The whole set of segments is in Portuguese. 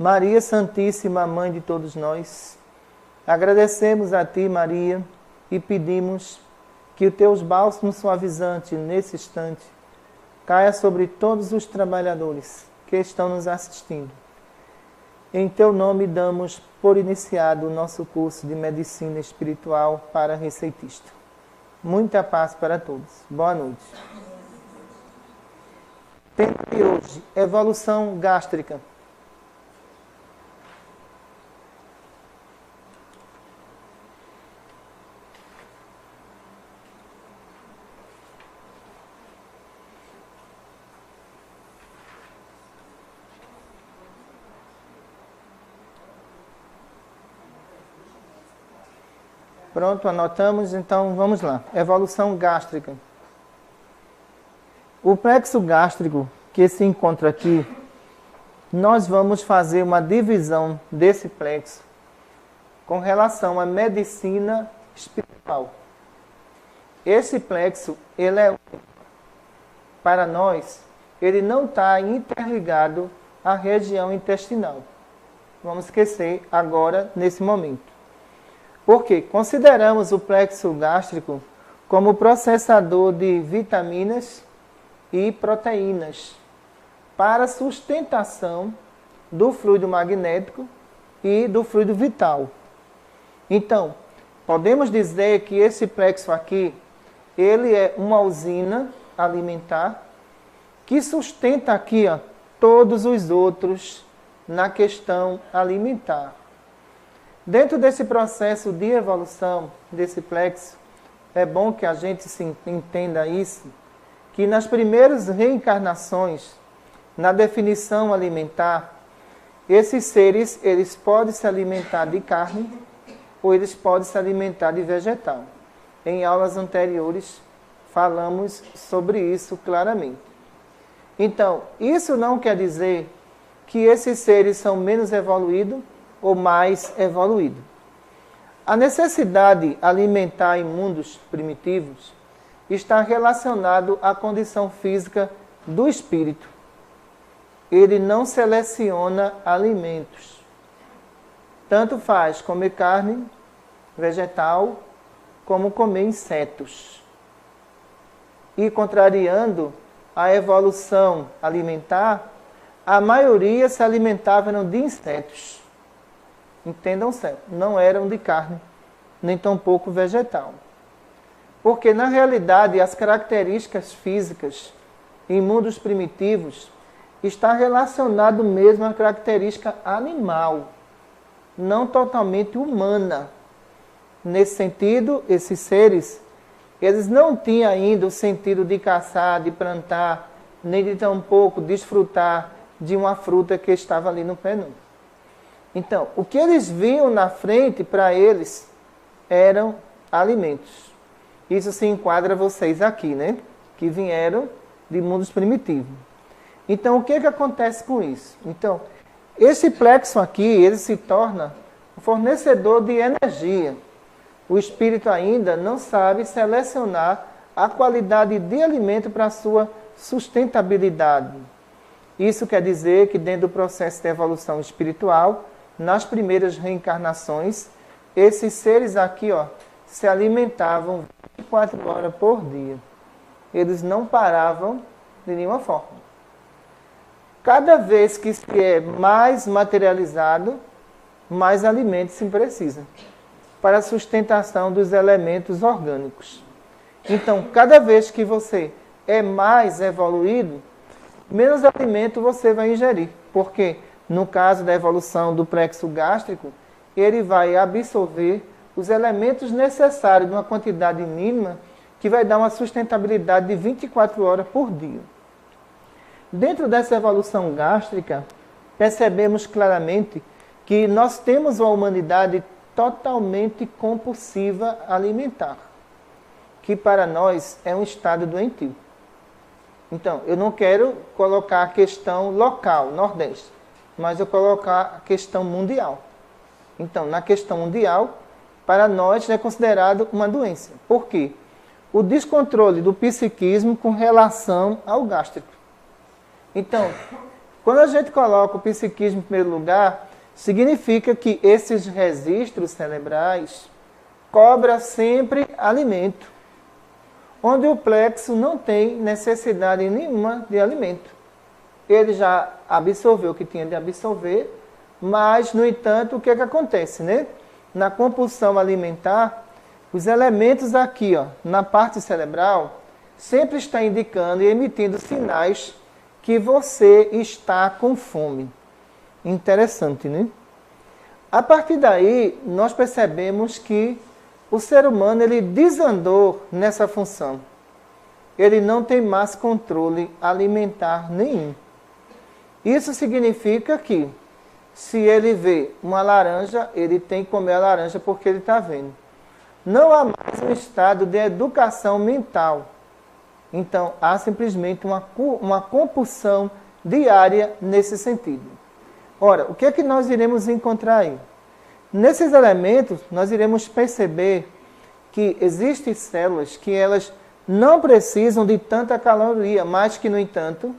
Maria Santíssima, Mãe de todos nós, agradecemos a Ti, Maria, e pedimos que os Teus bálsamos suavizantes, nesse instante, caia sobre todos os trabalhadores que estão nos assistindo. Em Teu nome damos por iniciado o nosso curso de Medicina Espiritual para receitista. Muita paz para todos. Boa noite. Tema de hoje, evolução gástrica. Pronto, anotamos, então vamos lá. Evolução gástrica. O plexo gástrico que se encontra aqui, nós vamos fazer uma divisão desse plexo com relação à medicina espiritual. Esse plexo, para nós, ele não está interligado à região intestinal. Vamos esquecer agora, nesse momento. Porque consideramos o plexo gástrico como processador de vitaminas e proteínas para sustentação do fluido magnético e do fluido vital. Então, podemos dizer que esse plexo aqui, ele é uma usina alimentar que sustenta aqui todos os outros na questão alimentar. Dentro desse processo de evolução desse plexo, é bom que a gente entenda isso, que nas primeiras reencarnações, na definição alimentar, esses seres, eles podem se alimentar de carne ou eles podem se alimentar de vegetal. Em aulas anteriores, falamos sobre isso claramente. Então, isso não quer dizer que esses seres são menos evoluídos ou mais evoluído. A necessidade alimentar em mundos primitivos está relacionado à condição física do espírito. Ele não seleciona alimentos. Tanto faz comer carne, vegetal, como comer insetos. E contrariando a evolução alimentar, a maioria se alimentava de insetos. Entendam certo, não eram de carne, nem tampouco vegetal. Porque, na realidade, as características físicas em mundos primitivos está relacionado mesmo à característica animal, não totalmente humana. Nesse sentido, esses seres, eles não tinham ainda o sentido de caçar, de plantar, nem de tampouco desfrutar de uma fruta que estava ali no pé. Então, o que eles viam na frente, para eles, eram alimentos. Isso se enquadra vocês aqui, né? Que vieram de mundos primitivos. Então, o que acontece com isso? Então, esse plexo aqui, ele se torna um fornecedor de energia. O espírito ainda não sabe selecionar a qualidade de alimento para a sua sustentabilidade. Isso quer dizer que dentro do processo de evolução espiritual, nas primeiras reencarnações, esses seres aqui, se alimentavam 24 horas por dia. Eles não paravam de nenhuma forma. Cada vez que se é mais materializado, mais alimento se precisa para a sustentação dos elementos orgânicos. Então, cada vez que você é mais evoluído, menos alimento você vai ingerir. Porque, no caso da evolução do plexo gástrico, ele vai absorver os elementos necessários de uma quantidade mínima que vai dar uma sustentabilidade de 24 horas por dia. Dentro dessa evolução gástrica, percebemos claramente que nós temos uma humanidade totalmente compulsiva alimentar, que para nós é um estado doentio. Então, eu não quero colocar a questão local, Nordeste, mas eu colocar a questão mundial. Então, na questão mundial, para nós é considerado uma doença. Por quê? O descontrole do psiquismo com relação ao gástrico. Então, Quando a gente coloca o psiquismo em primeiro lugar, significa que esses registros cerebrais cobram sempre alimento, onde o plexo não tem necessidade nenhuma de alimento. Ele já absorveu o que tinha de absorver, mas, no entanto, o que acontece, né? Na compulsão alimentar, os elementos aqui, ó, na parte cerebral, sempre está indicando e emitindo sinais que você está com fome. Interessante, né? A partir daí, nós percebemos que o ser humano ele desandou nessa função. Ele não tem mais controle alimentar nenhum. Isso significa que, se ele vê uma laranja, ele tem que comer a laranja porque ele está vendo. Não há mais um estado de educação mental. Então, há simplesmente uma compulsão diária nesse sentido. Ora, o que é que nós iremos encontrar aí? Nesses elementos, nós iremos perceber que existem células que elas não precisam de tanta caloria, mas que, no entanto,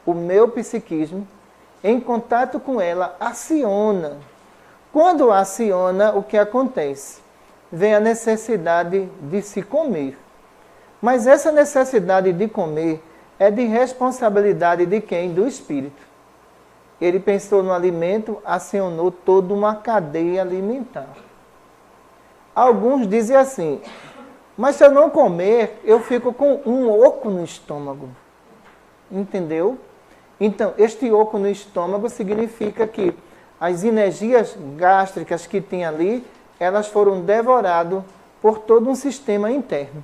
o meu psiquismo, em contato com ela, aciona. Quando aciona, o que acontece? Vem a necessidade de se comer. Mas essa necessidade de comer é de responsabilidade de quem? Do espírito. Ele pensou no alimento, acionou toda uma cadeia alimentar. Alguns dizem assim, mas se eu não comer, eu fico com um oco no estômago. Entendeu? Então, este oco no estômago significa que as energias gástricas que tem ali, elas foram devoradas por todo um sistema interno.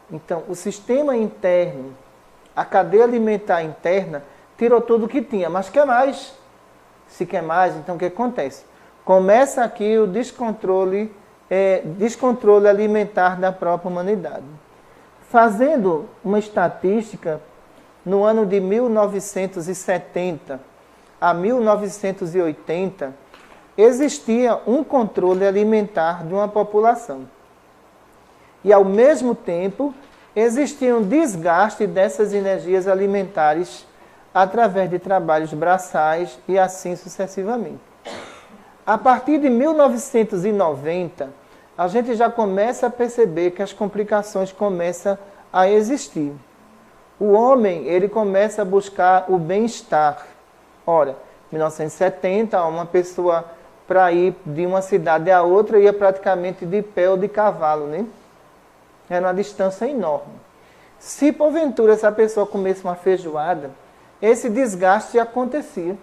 Então, o sistema interno, a cadeia alimentar interna, tirou tudo o que tinha, mas quer mais. Se quer mais, então o que acontece? Começa aqui o descontrole alimentar da própria humanidade. Fazendo uma estatística, no ano de 1970 a 1980, existia um controle alimentar de uma população. E, ao mesmo tempo, existia um desgaste dessas energias alimentares através de trabalhos braçais e assim sucessivamente. A partir de 1990, a gente já começa a perceber que as complicações começam a existir. O homem, ele começa a buscar o bem-estar. Ora, em 1970, uma pessoa, para ir de uma cidade a outra, ia praticamente de pé ou de cavalo, né? Era uma distância enorme. Se, porventura, essa pessoa comesse uma feijoada, esse desgaste acontecia.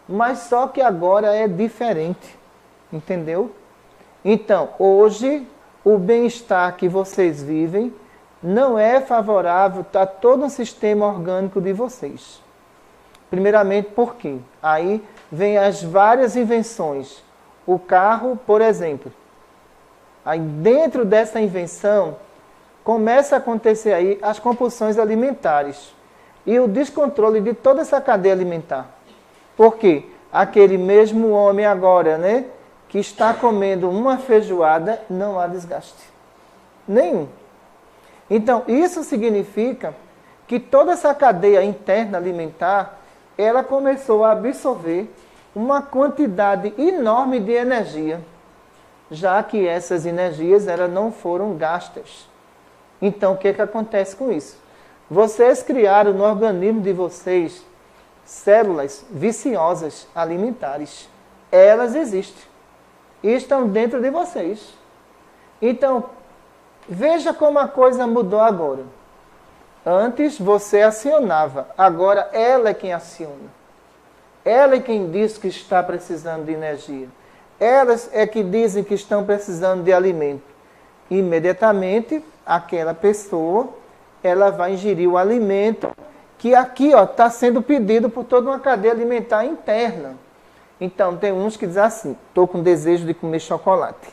Mas só que agora é diferente. Entendeu? Então, hoje, o bem-estar que vocês vivem não é favorável a todo o sistema orgânico de vocês. Primeiramente, por quê? Aí vem as várias invenções. O carro, por exemplo. Aí, dentro dessa invenção, começa a acontecer aí as compulsões alimentares e o descontrole de toda essa cadeia alimentar. Por quê? Aquele mesmo homem agora, né, que está comendo uma feijoada, não há desgaste nenhum. Então, isso significa que toda essa cadeia interna alimentar, ela começou a absorver uma quantidade enorme de energia, já que essas energias elas não foram gastas. Então, o que acontece com isso? Vocês criaram no organismo de vocês células viciosas alimentares. Elas existem e estão dentro de vocês. Então, veja como a coisa mudou agora. Antes você acionava, agora ela é quem aciona. Ela é quem diz que está precisando de energia. Elas é que dizem que estão precisando de alimento. Imediatamente, aquela pessoa, ela vai ingerir o alimento que aqui está sendo pedido por toda uma cadeia alimentar interna. Então, tem uns que dizem assim, estou com desejo de comer chocolate.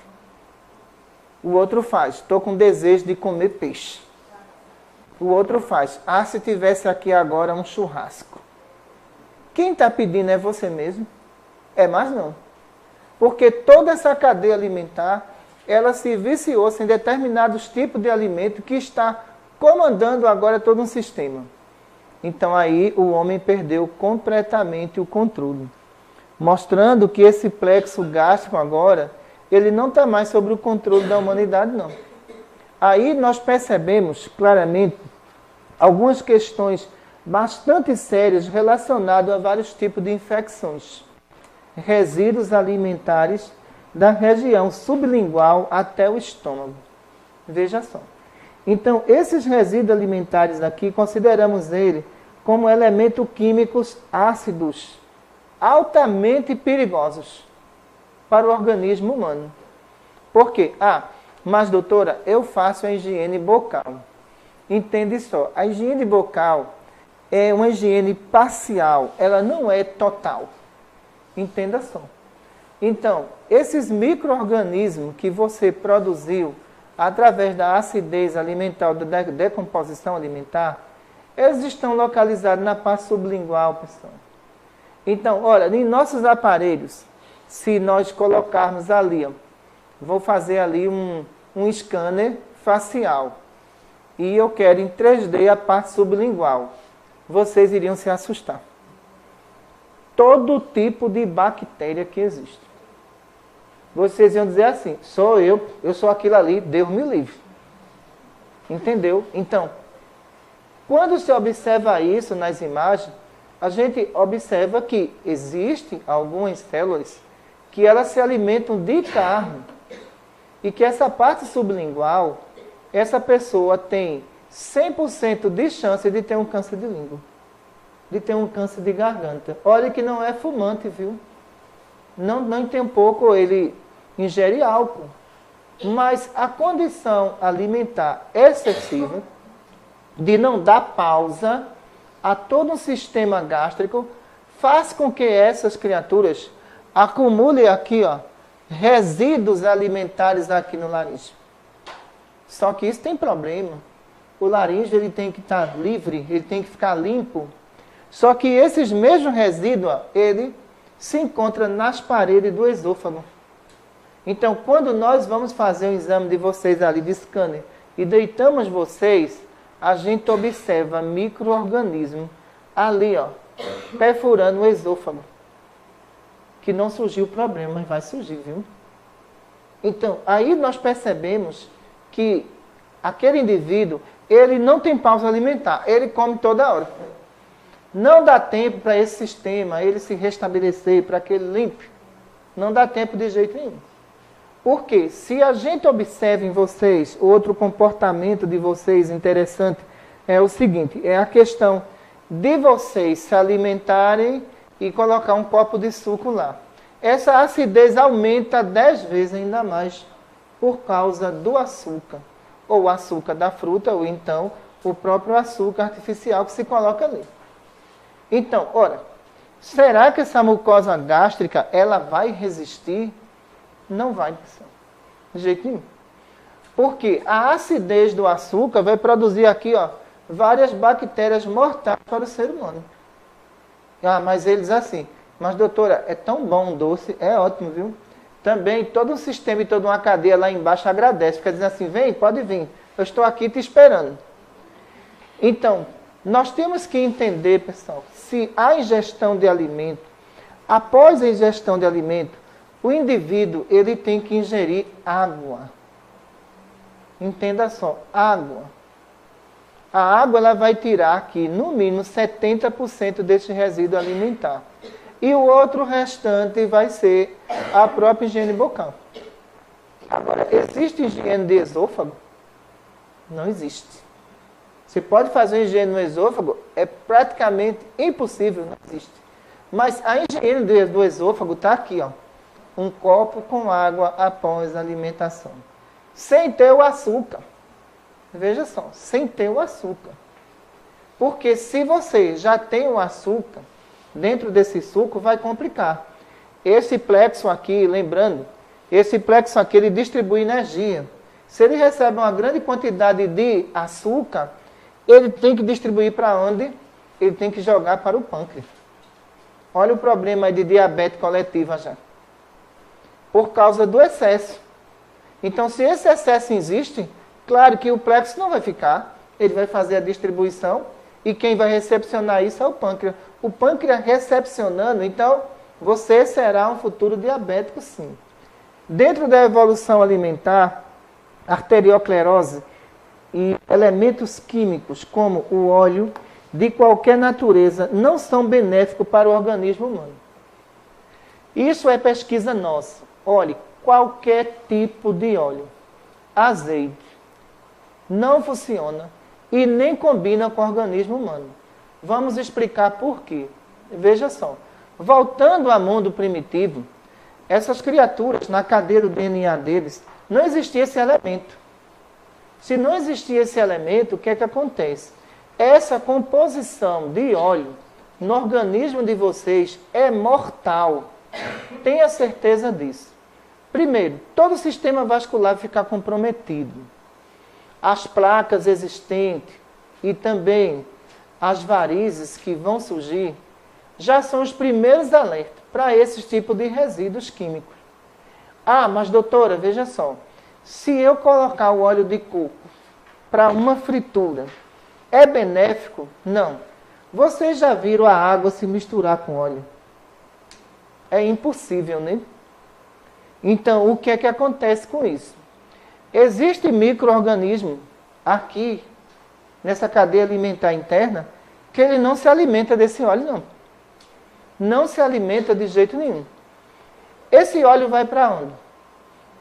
O outro faz, estou com desejo de comer peixe. O outro faz, se tivesse aqui agora um churrasco. Quem está pedindo é você mesmo? É mais não. Porque toda essa cadeia alimentar, ela se viciou em determinados tipos de alimento que está comandando agora todo um sistema. Então aí o homem perdeu completamente o controle. Mostrando que esse plexo gástrico agora, ele não está mais sob o controle da humanidade, não. Aí nós percebemos claramente algumas questões bastante sérias relacionadas a vários tipos de infecções. Resíduos alimentares da região sublingual até o estômago. Veja só. Então, esses resíduos alimentares aqui, consideramos ele como elementos químicos ácidos, altamente perigosos para o organismo humano. Por quê? Mas doutora, eu faço a higiene bucal. Entende só, a higiene bucal é uma higiene parcial, ela não é total. Entenda só. Então, esses micro-organismos que você produziu através da acidez alimentar, da decomposição alimentar, eles estão localizados na parte sublingual, pessoal. Então, olha, em nossos aparelhos, se nós colocarmos ali, vou fazer ali um scanner facial, e eu quero em 3D a parte sublingual, vocês iriam se assustar. Todo tipo de bactéria que existe. Vocês iam dizer assim, sou eu sou aquilo ali, Deus me livre. Entendeu? Então, quando se observa isso nas imagens, a gente observa que existem algumas células que elas se alimentam de carne. E que essa parte sublingual, essa pessoa tem 100% de chance de ter um câncer de língua. De ter um câncer de garganta. Olha que não é fumante, viu? Não tem pouco ele ingere álcool. Mas a condição alimentar excessiva, de não dar pausa a todo um sistema gástrico, faz com que essas criaturas acumulem aqui, resíduos alimentares aqui no laringe. Só que isso tem problema. O laringe ele tem que estar livre, ele tem que ficar limpo. Só que esses mesmos resíduos, ele se encontra nas paredes do esôfago. Então, quando nós vamos fazer um exame de vocês ali de scanner e deitamos vocês, a gente observa micro-organismos ali, perfurando o esôfago. Que não surgiu o problema, mas vai surgir, viu? Então, aí nós percebemos que aquele indivíduo, ele não tem pausa alimentar, ele come toda hora. Não dá tempo para esse sistema, ele se restabelecer, para que ele limpe. Não dá tempo de jeito nenhum. Porque se a gente observa em vocês, outro comportamento de vocês interessante é o seguinte, é a questão de vocês se alimentarem e colocar um copo de suco lá. Essa acidez aumenta 10 vezes ainda mais por causa do açúcar. Ou o açúcar da fruta, ou então o próprio açúcar artificial que se coloca ali. Então, ora, será que essa mucosa gástrica, ela vai resistir? Não vai, pessoal. De jeito nenhum. Porque a acidez do açúcar vai produzir aqui, várias bactérias mortais para o ser humano. Mas eles assim, mas doutora, é tão bom o doce, é ótimo, viu? Também todo um sistema e toda uma cadeia lá embaixo agradece, fica dizendo assim, vem, pode vir, eu estou aqui te esperando. Então, nós temos que entender, pessoal, se a ingestão de alimento, após a ingestão de alimento, o indivíduo ele tem que ingerir água. Entenda só, água. A água ela vai tirar aqui, no mínimo, 70% desse resíduo alimentar. E o outro restante vai ser a própria higiene bucal. Agora, existe higiene de esôfago? Não existe. Você pode fazer higiene no esôfago? É praticamente impossível, não existe. Mas a higiene do esôfago está aqui, um copo com água após a alimentação. Sem ter o açúcar. Veja só, sem ter o açúcar. Porque se você já tem o açúcar, dentro desse suco vai complicar. Esse plexo aqui, lembrando, esse plexo aqui ele distribui energia. Se ele recebe uma grande quantidade de açúcar, ele tem que distribuir para onde? Ele tem que jogar para o pâncreas. Olha o problema aí de diabetes coletiva já. Por causa do excesso. Então, se esse excesso existe, claro que o plexo não vai ficar, ele vai fazer a distribuição E quem vai recepcionar isso é o pâncreas. O pâncreas recepcionando, então, você será um futuro diabético, sim. Dentro da evolução alimentar, arteriosclerose e elementos químicos, como o óleo, de qualquer natureza, não são benéficos para o organismo humano. Isso é pesquisa nossa. Olhe, qualquer tipo de óleo, azeite, não funciona e nem combina com o organismo humano. Vamos explicar por quê. Veja só, voltando ao mundo primitivo, essas criaturas, na cadeia do DNA deles, não existia esse elemento. Se não existia esse elemento, o que é que acontece? Essa composição de óleo no organismo de vocês é mortal. Tenha certeza disso. Primeiro, todo o sistema vascular fica comprometido. As placas existentes e também as varizes que vão surgir já são os primeiros alertas para esses tipos de resíduos químicos. Ah, mas doutora, veja só, se eu colocar o óleo de coco para uma fritura, é benéfico? Não. Vocês já viram a água se misturar com óleo? É impossível, né? Então, o que é que acontece com isso? Existe micro-organismo aqui, nessa cadeia alimentar interna, que ele não se alimenta desse óleo, não. Não se alimenta de jeito nenhum. Esse óleo vai para onde?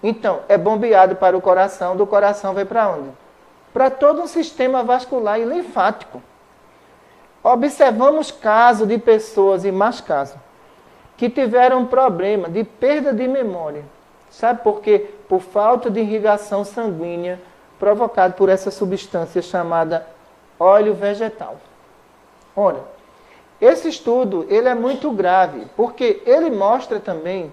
Então, é bombeado para o coração, do coração vai para onde? Para todo um sistema vascular e linfático. Observamos casos de pessoas, e mais casos, que tiveram problema de perda de memória. Sabe por quê? Por falta de irrigação sanguínea provocada por essa substância chamada óleo vegetal. Ora, esse estudo ele é muito grave, porque ele mostra também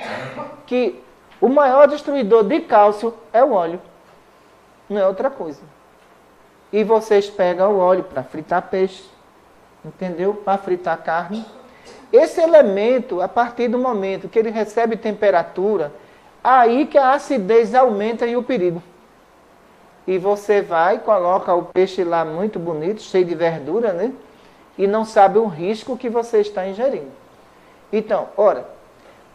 que o maior destruidor de cálcio é o óleo, não é outra coisa. E vocês pegam o óleo para fritar peixe, entendeu? Para fritar carne. Esse elemento, a partir do momento que ele recebe temperatura, aí que a acidez aumenta e o perigo. E você vai, coloca o peixe lá muito bonito, cheio de verdura, né? E não sabe o risco que você está ingerindo. Então, ora,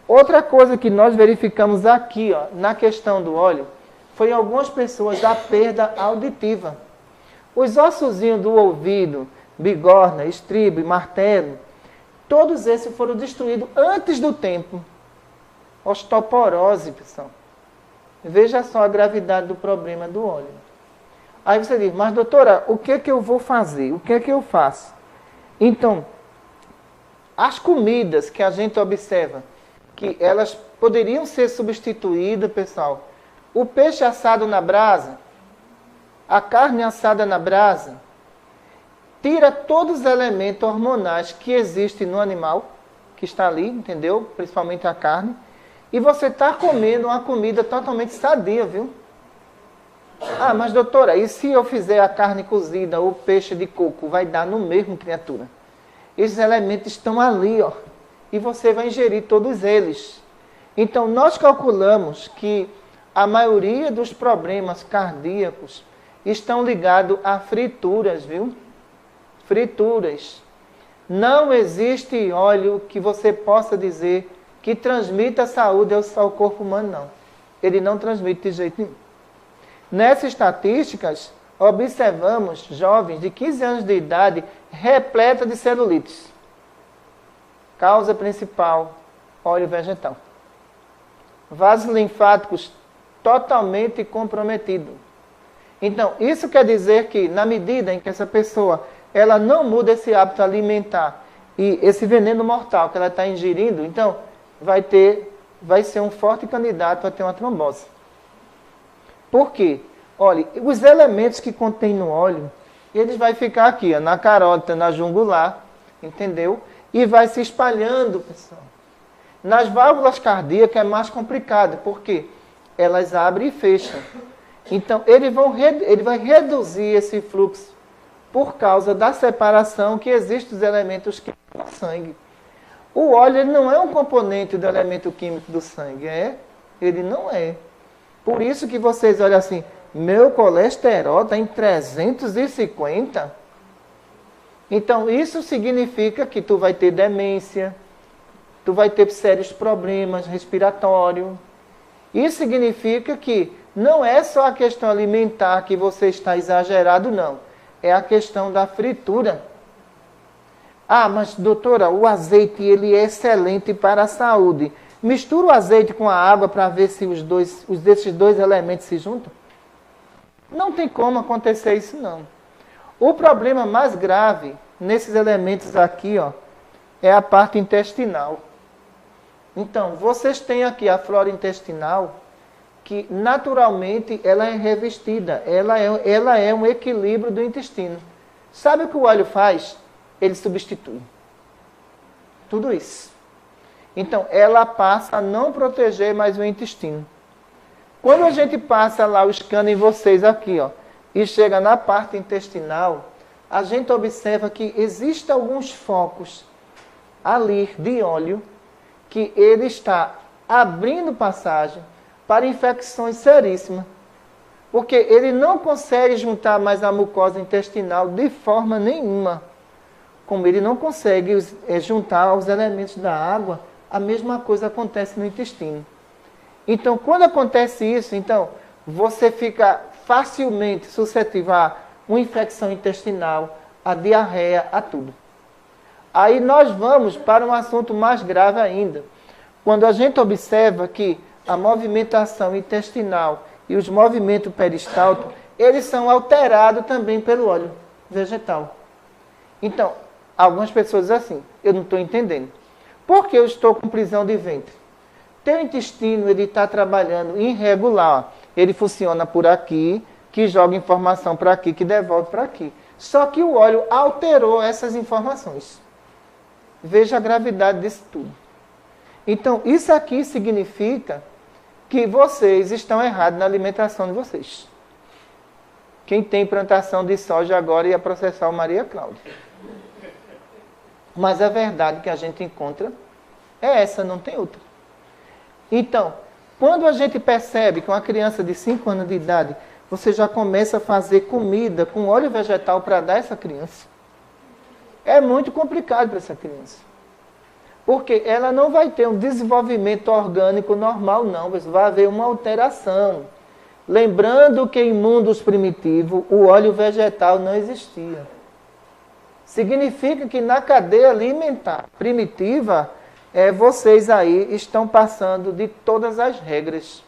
outra coisa que nós verificamos aqui, ó, na questão do óleo, foi em algumas pessoas a perda auditiva. Os ossozinhos do ouvido, bigorna, estribo e martelo, todos esses foram destruídos antes do tempo. Osteoporose, pessoal. Veja só a gravidade do problema do óleo. Aí você diz, mas doutora, o que é que eu vou fazer? O que é que eu faço? Então, as comidas que a gente observa, que elas poderiam ser substituídas, pessoal. O peixe assado na brasa, a carne assada na brasa, tira todos os elementos hormonais que existem no animal, que está ali, entendeu? Principalmente a carne. E você está comendo uma comida totalmente sadia, viu? Ah, mas doutora, e se eu fizer a carne cozida ou peixe de coco, vai dar no mesmo, criatura? Esses elementos estão ali, ó. E você vai ingerir todos eles. Então, nós calculamos que a maioria dos problemas cardíacos estão ligados a frituras, viu? Frituras. Não existe óleo que você possa dizer que transmita saúde ao corpo humano, não. Ele não transmite de jeito nenhum. Nessas estatísticas, observamos jovens de 15 anos de idade repleta de celulites. Causa principal, óleo vegetal. Vasos linfáticos totalmente comprometidos. Então, isso quer dizer que, na medida em que essa pessoa ela não muda esse hábito alimentar e esse veneno mortal que ela está ingerindo, então, vai ser um forte candidato a ter uma trombose. Por quê? Olha, os elementos que contém no óleo, eles vão ficar aqui, ó, na carota, na jungular, entendeu? E vai se espalhando, pessoal. Nas válvulas cardíacas é mais complicado, porque elas abrem e fecham. Então, ele vai reduzir esse fluxo por causa da separação que existe dos elementos químicos do sangue. O óleo ele não é um componente do elemento químico do sangue, ele não é. Por isso que vocês olham assim, meu colesterol está em 350. Então, isso significa que tu vai ter demência, tu vai ter sérios problemas respiratórios. Isso significa que não é só a questão alimentar que você está exagerado, não. É a questão da fritura. Ah, mas doutora, o azeite ele é excelente para a saúde. Mistura o azeite com a água para ver se desses dois elementos se juntam? Não tem como acontecer isso, não. O problema mais grave nesses elementos aqui, ó, é a parte intestinal. Então, vocês têm aqui a flora intestinal, que naturalmente ela é revestida, ela é um equilíbrio do intestino. Sabe o que o óleo faz? Ele substitui tudo isso. Então, ela passa a não proteger mais o intestino. Quando a gente passa lá o scanner em vocês aqui, ó, e chega na parte intestinal, a gente observa que existem alguns focos ali de óleo que ele está abrindo passagem para infecções seríssimas. Porque ele não consegue juntar mais a mucosa intestinal de forma nenhuma. Como ele não consegue juntar os elementos da água, a mesma coisa acontece no intestino. Então, quando acontece isso, então, você fica facilmente suscetível a uma infecção intestinal, a diarreia, a tudo. Aí nós vamos para um assunto mais grave ainda. Quando a gente observa que a movimentação intestinal e os movimentos peristálticos, eles são alterados também pelo óleo vegetal. Então, algumas pessoas dizem assim, eu não estou entendendo. Por que eu estou com prisão de ventre? Teu intestino ele está trabalhando irregular. Ele funciona por aqui, que joga informação para aqui, que devolve para aqui. Só que o óleo alterou essas informações. Veja a gravidade disso tudo. Então, isso aqui significa que vocês estão errados na alimentação de vocês. Quem tem plantação de soja agora ia processar o Maria Cláudia. Mas a verdade que a gente encontra é essa, não tem outra. Então, quando a gente percebe que uma criança de 5 anos de idade, você já começa a fazer comida com óleo vegetal para dar a essa criança, é muito complicado para essa criança. Porque ela não vai ter um desenvolvimento orgânico normal, não. Vai haver uma alteração. Lembrando que em mundos primitivos, o óleo vegetal não existia. Significa que na cadeia alimentar primitiva, vocês aí estão passando de todas as regras.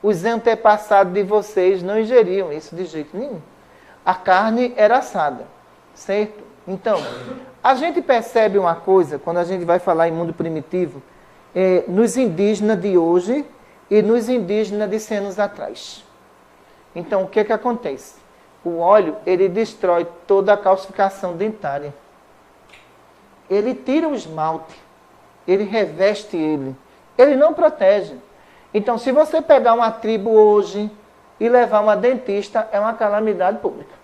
Os antepassados de vocês não ingeriam isso de jeito nenhum. A carne era assada, certo? Então, a gente percebe uma coisa, quando a gente vai falar em mundo primitivo, nos indígenas de hoje e nos indígenas de 100 anos atrás. Então, o que acontece? O óleo, ele destrói toda a calcificação dentária. Ele tira o esmalte, ele reveste ele. Ele não protege. Então, se você pegar uma tribo hoje e levar uma dentista, é uma calamidade pública.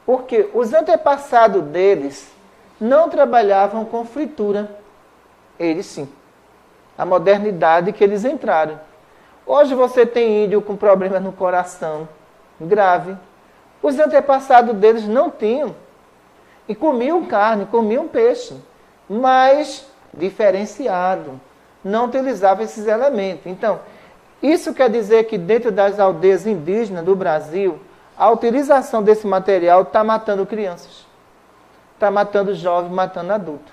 Porque os antepassados deles não trabalhavam com fritura. Eles sim. A modernidade que eles entraram. Hoje você tem índio com problemas no coração, grave. Os antepassados deles não tinham. E comiam carne, comiam peixe, mas diferenciado. Não utilizavam esses elementos. Então, isso quer dizer que dentro das aldeias indígenas do Brasil, a utilização desse material está matando crianças. Está matando jovens, matando adultos.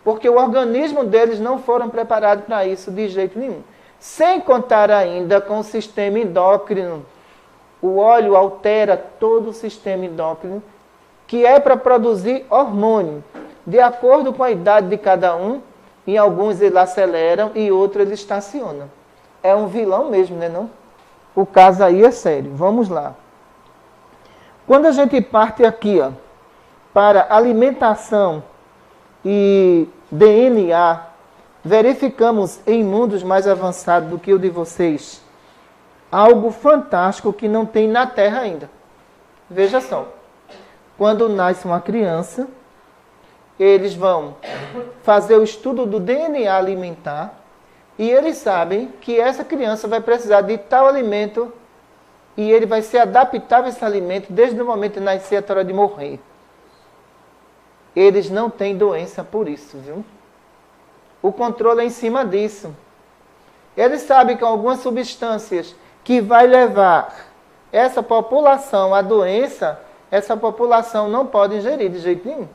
Porque o organismo deles não foram preparados para isso de jeito nenhum. Sem contar ainda com o sistema endócrino. O óleo altera todo o sistema endócrino, que é para produzir hormônio. De acordo com a idade de cada um, em alguns eles aceleram e outros eles estacionam. É um vilão mesmo, né não? O caso aí é sério. Vamos lá. Quando a gente parte aqui, ó, para alimentação e DNA, verificamos em mundos mais avançados do que o de vocês, algo fantástico que não tem na Terra ainda. Veja só. Quando nasce uma criança, eles vão fazer o estudo do DNA alimentar e eles sabem que essa criança vai precisar de tal alimento e ele vai ser adaptável a esse alimento desde o momento de nascer até a hora de morrer. eles não têm doença por isso, viu? O controle é em cima disso. Eles sabem que algumas substâncias que vai levar essa população à doença, essa população não pode ingerir de jeito nenhum.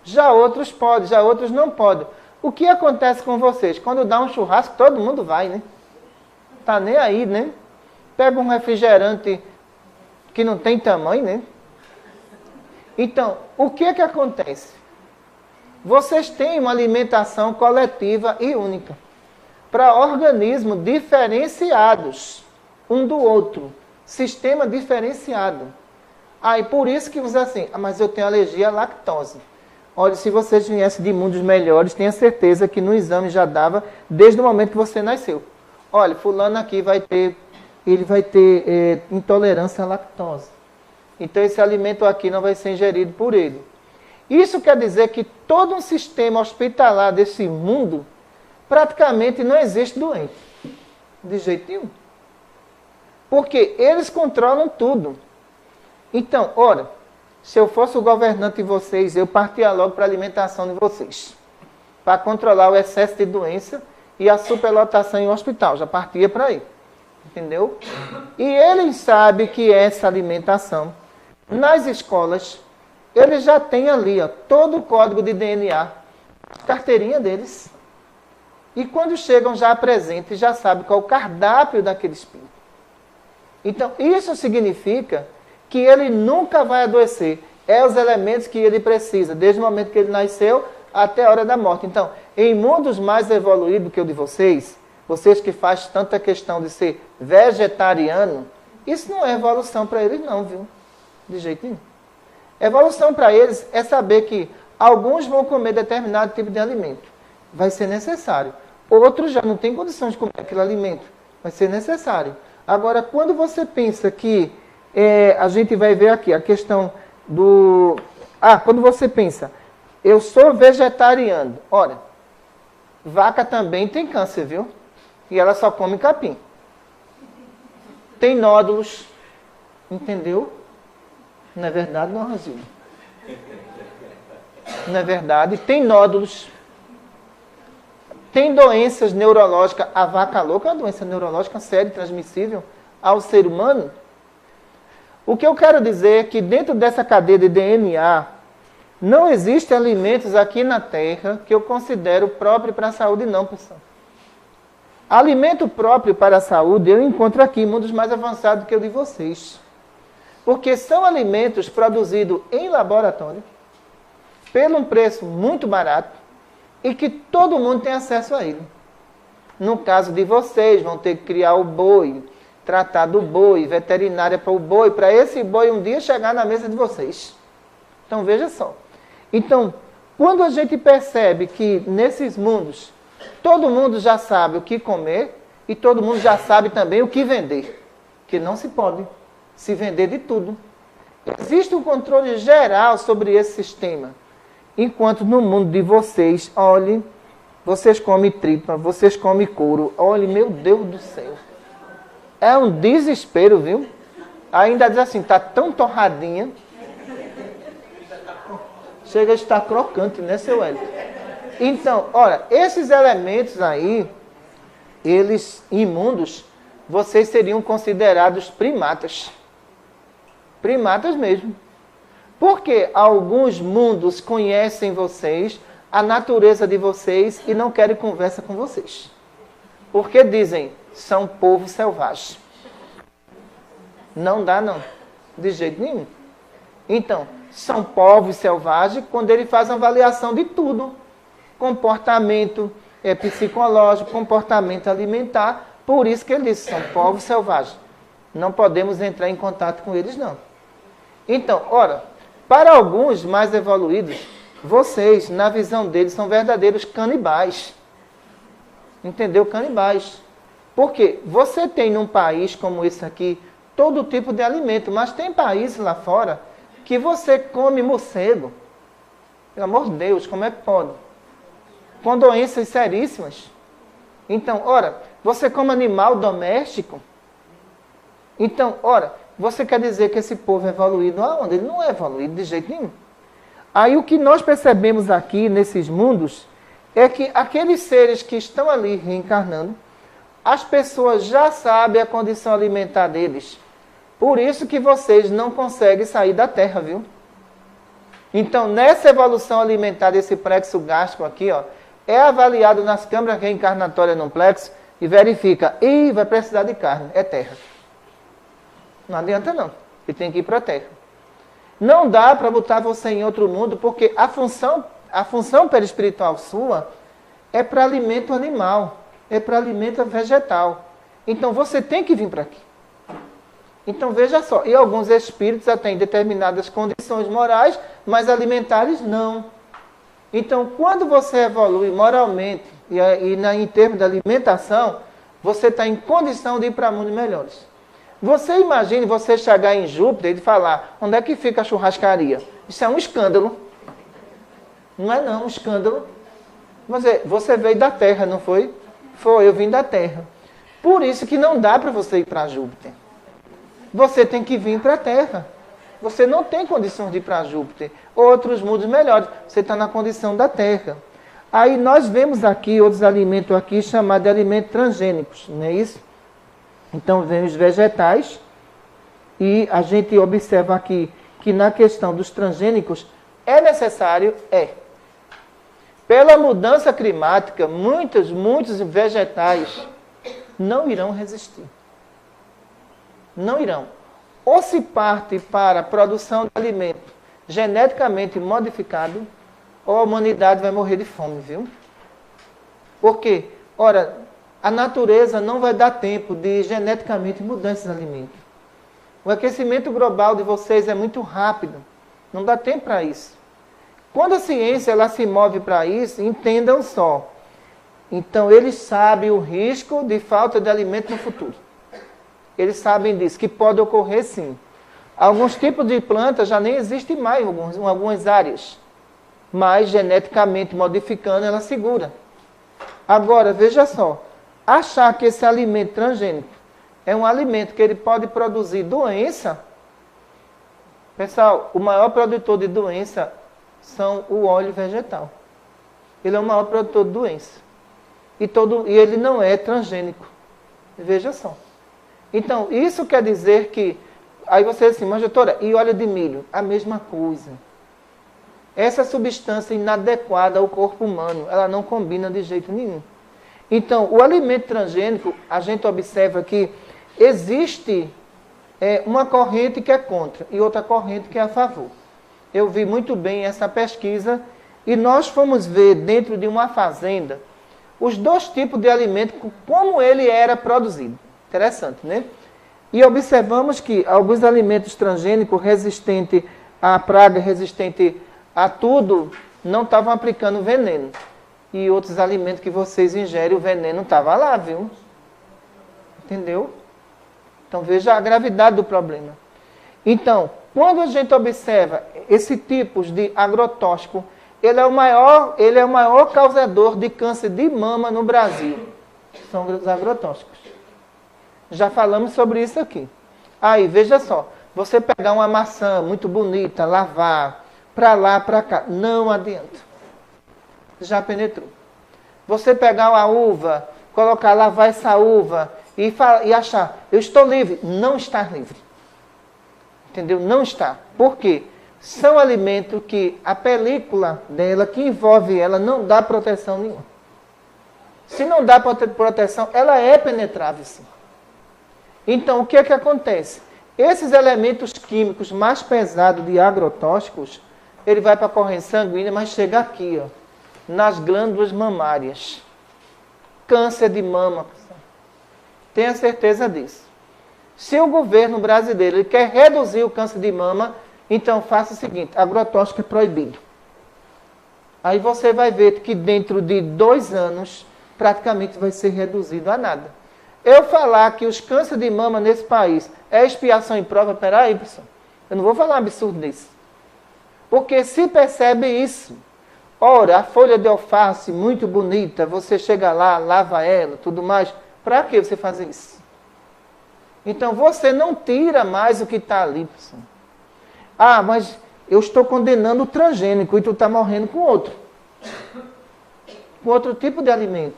Já outros podem, já outros não podem. O que acontece com vocês? Quando dá um churrasco, todo mundo vai, né? Tá nem aí, né? Pega um refrigerante que não tem tamanho, né? Então, o que acontece? Vocês têm uma alimentação coletiva e única para organismos diferenciados um do outro. Sistema diferenciado. Aí, por isso que você assim, mas eu tenho alergia à lactose. Olha, se vocês viessem de mundos melhores, tenha certeza que no exame já dava desde o momento que você nasceu. Olha, fulano aqui vai ter intolerância à lactose. Então esse alimento aqui não vai ser ingerido por ele. Isso quer dizer que todo um sistema hospitalar desse mundo praticamente não existe doente. De jeito nenhum. Porque eles controlam tudo. Então, ora, se eu fosse o governante de vocês, eu partia logo para a alimentação de vocês. Para controlar o excesso de doença e a superlotação em hospital. Já partia para aí. Entendeu? E eles sabem que essa alimentação, nas escolas, eles já têm ali todo o código de DNA, carteirinha deles. E quando chegam já apresentam e já sabem qual é o cardápio daquele espírito. Então, isso significa que ele nunca vai adoecer. É os elementos que ele precisa, desde o momento que ele nasceu até a hora da morte. Então, em mundos mais evoluídos que o de vocês que fazem tanta questão de ser vegetariano, isso não é evolução para eles não, viu? De jeito nenhum. Evolução para eles é saber que alguns vão comer determinado tipo de alimento. Vai ser necessário. Outros já não têm condição de comer aquele alimento. Vai ser necessário. Agora, quando você pensa que a gente vai ver aqui a questão do... quando você pensa, eu sou vegetariano. Olha, vaca também tem câncer, viu? E ela só come capim. Tem nódulos. Entendeu? Não é verdade, não, Rosildo? Não é verdade? Tem nódulos. Tem doenças neurológicas. A vaca louca é uma doença neurológica séria e transmissível ao ser humano. O que eu quero dizer é que dentro dessa cadeia de DNA, não existem alimentos aqui na Terra que eu considero próprio para a saúde, não, pessoal. Alimento próprio para a saúde eu encontro aqui, mundos mais avançados que o de vocês. Porque são alimentos produzidos em laboratório, pelo um preço muito barato, e que todo mundo tem acesso a ele. No caso de vocês, vão ter que criar o boi, tratar do boi, veterinária para o boi, para esse boi um dia chegar na mesa de vocês. Então veja só. Então, quando a gente percebe que nesses mundos, todo mundo já sabe o que comer e todo mundo já sabe também o que vender. Que não se pode se vender de tudo. Existe um controle geral sobre esse sistema. Enquanto no mundo de vocês, olhe, vocês comem tripa, vocês comem couro. Olhe, meu Deus do céu. É um desespero, viu? Ainda diz assim, está tão torradinha. Chega a estar crocante, né, seu Hélio? Então, olha, esses elementos aí, eles imundos, vocês seriam considerados primatas. Primatas mesmo. Porque alguns mundos conhecem vocês, a natureza de vocês e não querem conversa com vocês. Porque dizem, são povo selvagem. Não dá não, de jeito nenhum. Então, são povos selvagens quando ele faz uma avaliação de tudo. Comportamento psicológico, comportamento alimentar. Por isso que ele diz, são povos selvagens. Não podemos entrar em contato com eles não. Então, ora, para alguns mais evoluídos, vocês, na visão deles, são verdadeiros canibais. Entendeu? Canibais. Porque você tem num país como esse aqui, todo tipo de alimento, mas tem países lá fora que você come morcego. Pelo amor de Deus, como é que pode? Com doenças seríssimas. Então, ora, você come animal doméstico. Então, ora, você quer dizer que esse povo é evoluído aonde? Ele não é evoluído de jeito nenhum. Aí o que nós percebemos aqui nesses mundos é que aqueles seres que estão ali reencarnando, as pessoas já sabem a condição alimentar deles. Por isso que vocês não conseguem sair da Terra, viu? Então, nessa evolução alimentar desse plexo gástrico aqui, ó, é avaliado nas câmaras reencarnatórias no plexo e verifica, vai precisar de carne, é Terra. Não adianta não, ele tem que ir para a Terra. Não dá para botar você em outro mundo, porque a função perispiritual sua é para alimento animal, é para alimento vegetal. Então você tem que vir para aqui. Então veja só, e alguns espíritos até em determinadas condições morais, mas alimentares não. Então quando você evolui moralmente em termos de alimentação, você está em condição de ir para mundos melhores. Você imagine você chegar em Júpiter e falar, onde é que fica a churrascaria? Isso é um escândalo. Não é não, um escândalo. Você veio da Terra, não foi? Foi, eu vim da Terra. Por isso que não dá para você ir para Júpiter. Você tem que vir para a Terra. Você não tem condições de ir para Júpiter. Outros mundos melhores. Você está na condição da Terra. Aí nós vemos aqui outros alimentos aqui chamados de alimentos transgênicos, não é isso? Então vem os vegetais e a gente observa aqui que na questão dos transgênicos é necessário, pela mudança climática, muitos vegetais não irão resistir. Não irão. Ou se parte para a produção de alimento geneticamente modificado, ou a humanidade vai morrer de fome, viu? Por quê? Ora, a natureza não vai dar tempo de geneticamente mudar esses alimentos. O aquecimento global de vocês é muito rápido. Não dá tempo para isso. Quando a ciência ela se move para isso, entendam só. Então, eles sabem o risco de falta de alimento no futuro. Eles sabem disso, que pode ocorrer sim. Alguns tipos de plantas já nem existem mais em algumas áreas. Mas, geneticamente modificando, ela segura. Agora, veja só. Achar que esse alimento transgênico é um alimento que ele pode produzir doença. Pessoal, o maior produtor de doença são o óleo vegetal. Ele é o maior produtor de doença. E ele não é transgênico. Veja só. Então, isso quer dizer que... Aí você diz assim, mas doutora, e óleo de milho? A mesma coisa. Essa substância inadequada ao corpo humano, ela não combina de jeito nenhum. Então, o alimento transgênico, a gente observa que existe uma corrente que é contra e outra corrente que é a favor. Eu vi muito bem essa pesquisa e nós fomos ver dentro de uma fazenda os dois tipos de alimento, como ele era produzido. Interessante, né? E observamos que alguns alimentos transgênicos resistentes à praga, resistentes a tudo, não estavam aplicando veneno. E outros alimentos que vocês ingerem, o veneno estava lá, viu? Entendeu? Então veja a gravidade do problema. Então, quando a gente observa esse tipo de agrotóxico, ele é o maior causador de câncer de mama no Brasil. São os agrotóxicos. Já falamos sobre isso aqui. Aí, veja só. Você pegar uma maçã muito bonita, lavar, para lá, para cá, não adianta. Já penetrou. Você pegar uma uva, colocar, lavar essa uva e achar, eu estou livre. Não está livre. Entendeu? Não está. Por quê? São alimentos que a película dela, que envolve ela, não dá proteção nenhuma. Se não dá proteção, ela é penetrável, sim. Então, o que é que acontece? Esses elementos químicos mais pesados de agrotóxicos, ele vai para a corrente sanguínea, mas chega aqui, ó, nas glândulas mamárias. Câncer de mama. Tenha certeza disso. Se o governo brasileiro ele quer reduzir o câncer de mama, então faça o seguinte, agrotóxico é proibido. Aí você vai ver que dentro de 2 anos, praticamente vai ser reduzido a nada. Eu falar que os cânceres de mama nesse país é expiação em prova, peraí, pessoal. Eu não vou falar um absurdo desse. Porque se percebe isso. Ora, a folha de alface, muito bonita, você chega lá, lava ela, tudo mais. Para que você fazer isso? Então, você não tira mais o que está ali, pessoal. Ah, mas eu estou condenando o transgênico e tu está morrendo com outro. Com outro tipo de alimento.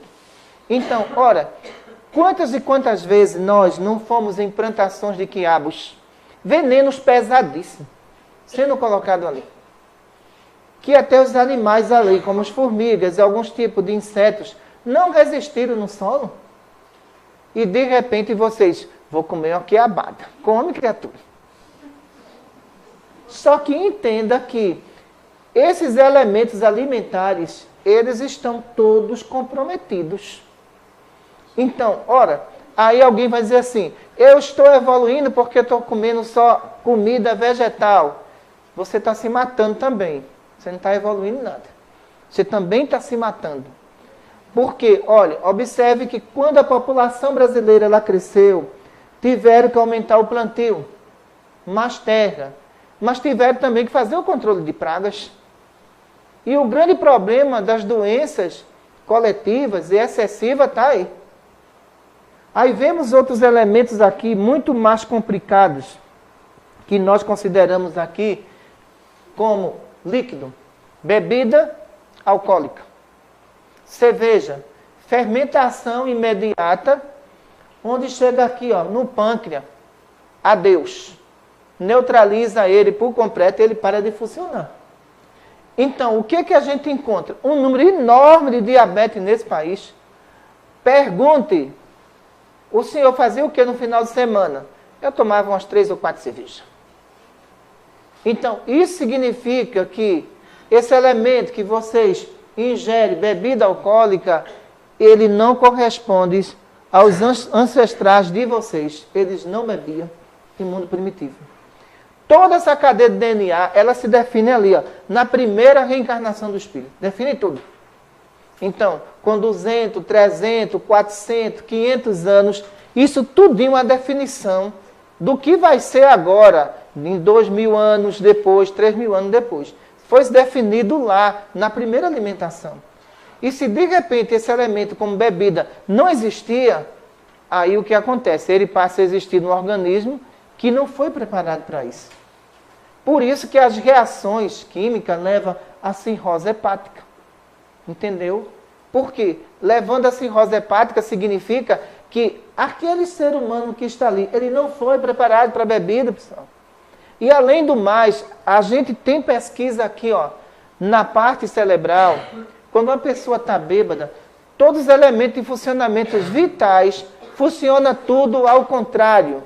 Então, ora, quantas e quantas vezes nós não fomos em plantações de quiabos, venenos pesadíssimos, sendo colocados ali. Que até os animais ali, como as formigas e alguns tipos de insetos, não resistiram no solo. E de repente vocês, vou comer uma quiabada. Come, criatura. Só que entenda que esses elementos alimentares, eles estão todos comprometidos. Então, ora, aí alguém vai dizer assim, eu estou evoluindo porque estou comendo só comida vegetal. Você está se matando também. Você não está evoluindo nada. Você também está se matando. Porque, olha, observe que quando a população brasileira ela cresceu, tiveram que aumentar o plantio, mais terra, mas tiveram também que fazer o controle de pragas. E o grande problema das doenças coletivas e excessivas está aí. Aí vemos outros elementos aqui muito mais complicados, que nós consideramos aqui como líquido, bebida alcoólica, cerveja, fermentação imediata, onde chega aqui, ó, no pâncreas, adeus, neutraliza ele por completo e ele para de funcionar. Então, o que a gente encontra? Um número enorme de diabetes nesse país. Pergunte, o senhor fazia o que no final de semana? Eu tomava umas 3 ou 4 cervejas. Então, isso significa que esse elemento que vocês ingerem, bebida alcoólica, ele não corresponde aos ancestrais de vocês. Eles não bebiam em mundo primitivo. Toda essa cadeia de DNA, ela se define ali, ó, na primeira reencarnação do espírito. Define tudo. Então, com 200, 300, 400, 500 anos, isso tudo é uma definição do que vai ser agora, em 2.000 anos depois, 3.000 anos depois. Foi definido lá, na primeira alimentação. E se de repente esse elemento como bebida não existia, aí o que acontece? Ele passa a existir no organismo que não foi preparado para isso. Por isso que as reações químicas levam à cirrose hepática. Entendeu? Por quê? Levando a cirrose hepática significa que aquele ser humano que está ali, ele não foi preparado para a bebida, pessoal. E além do mais, a gente tem pesquisa aqui, ó, na parte cerebral, quando uma pessoa está bêbada, todos os elementos de funcionamento vitais funcionam tudo ao contrário.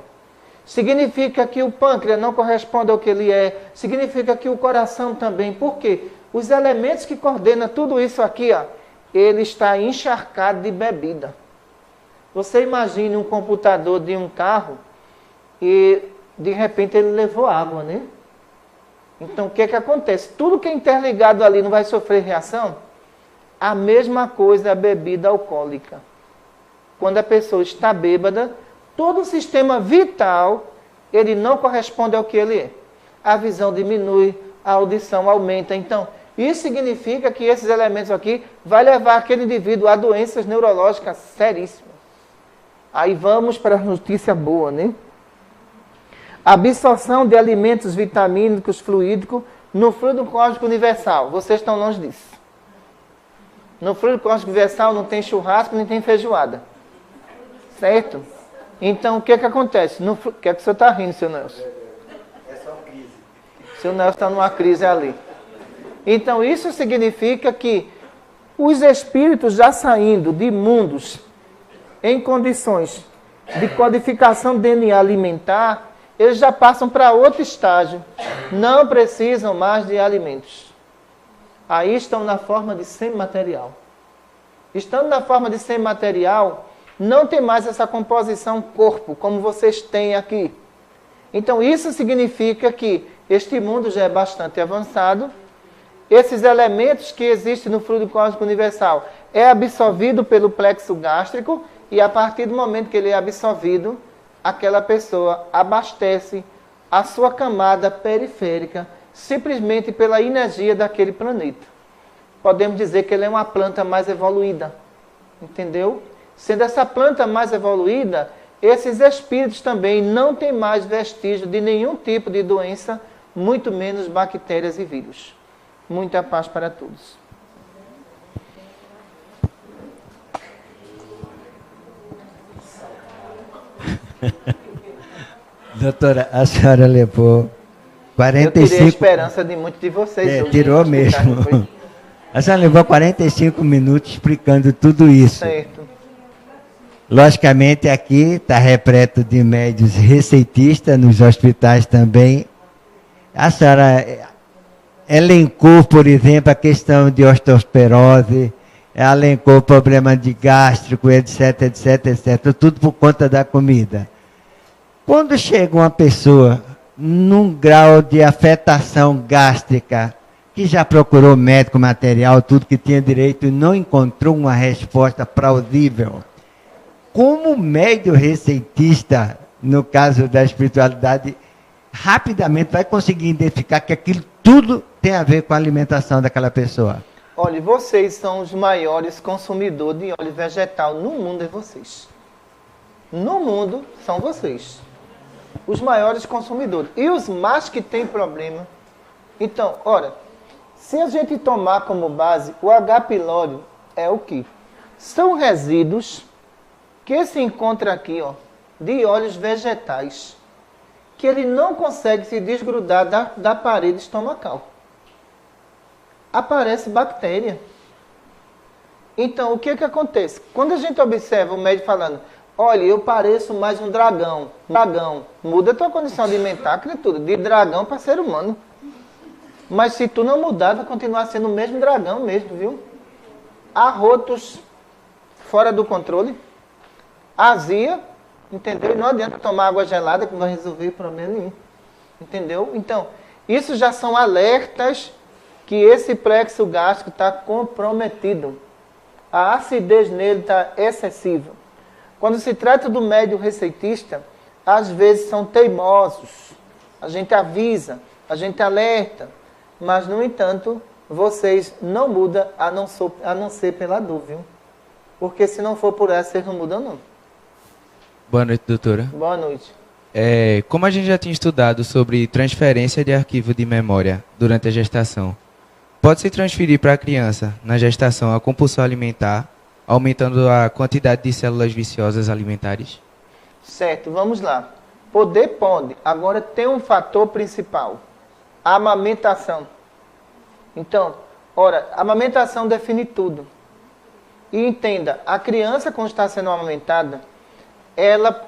Significa que o pâncreas não corresponde ao que ele é, significa que o coração também. Por quê? Os elementos que coordenam tudo isso aqui, ó, ele está encharcado de bebida. Você imagine um computador de um carro e de repente ele levou água, né? Então o que acontece? Tudo que é interligado ali não vai sofrer reação? A mesma coisa é a bebida alcoólica. Quando a pessoa está bêbada, todo o sistema vital, ele não corresponde ao que ele é. A visão diminui, a audição aumenta. Então, isso significa que esses elementos aqui vai levar aquele indivíduo a doenças neurológicas seríssimas. Aí vamos para a notícia boa, né? Absorção de alimentos vitamínicos, fluídicos, no fluido cósmico universal. Vocês estão longe disso. No fluido cósmico universal não tem churrasco, nem tem feijoada. Certo? Então, o que acontece? O que é que o senhor está rindo, seu Nelson? É só crise. Seu Nelson está numa crise ali. Então, isso significa que os espíritos já saindo de mundos em condições de codificação de DNA alimentar, eles já passam para outro estágio. Não precisam mais de alimentos. Aí estão na forma de semimaterial. Estando na forma de semimaterial, não tem mais essa composição corpo, como vocês têm aqui. Então, isso significa que este mundo já é bastante avançado. Esses elementos que existem no fluido cósmico universal é absorvido pelo plexo gástrico e a partir do momento que ele é absorvido, aquela pessoa abastece a sua camada periférica simplesmente pela energia daquele planeta. Podemos dizer que ele é uma planta mais evoluída. Entendeu? Sendo essa planta mais evoluída, esses espíritos também não têm mais vestígio de nenhum tipo de doença muito menos bactérias e vírus. Muita paz para todos. Doutora, a senhora levou 45... Eu tirei a esperança de muitos de vocês. Hoje, tirou mesmo. A senhora levou 45 minutos explicando tudo isso. Certo. Logicamente, aqui está repleto de médicos receitistas, nos hospitais também. A senhora elencou, por exemplo, a questão de osteoporose, elencou o problema de gástrico, etc, etc, etc. Tudo por conta da comida. Quando chega uma pessoa num grau de afetação gástrica, que já procurou médico, material, tudo que tinha direito e não encontrou uma resposta plausível, como médico receitista, no caso da espiritualidade, rapidamente vai conseguir identificar que aquilo tudo tem a ver com a alimentação daquela pessoa? Olha, vocês são os maiores consumidores de óleo vegetal no mundo, é vocês. No mundo, são vocês. Os maiores consumidores. E os mais que têm problema. Então, ora, se a gente tomar como base, o H. pylori é o quê? São resíduos que se encontram aqui, ó, de óleos vegetais, que ele não consegue se desgrudar da parede estomacal. Aparece bactéria. Então, o que acontece? Quando a gente observa o médico falando, olha, eu pareço mais um dragão. Dragão, muda a tua condição alimentar, criatura, de dragão para ser humano. Mas se tu não mudar, vai continuar sendo o mesmo dragão mesmo, viu? Arrotos fora do controle. Azia, entendeu? Não adianta tomar água gelada que não vai resolver problema nenhum. Entendeu? Então, isso já são alertas que esse plexo gástrico está comprometido. A acidez nele está excessiva. Quando se trata do médico receitista, às vezes são teimosos. A gente avisa, a gente alerta, mas, no entanto, vocês não mudam a não ser pela dor, viu? Porque se não for por essa, vocês não mudam, não. Boa noite, doutora. Boa noite. Como a gente já tinha estudado sobre transferência de arquivo de memória durante a gestação, pode-se transferir para a criança, na gestação, a compulsão alimentar, aumentando a quantidade de células viciosas alimentares? Certo, vamos lá. Poder pode. Agora tem um fator principal. A amamentação. Então, ora, a amamentação define tudo. E entenda, a criança, quando está sendo amamentada, ela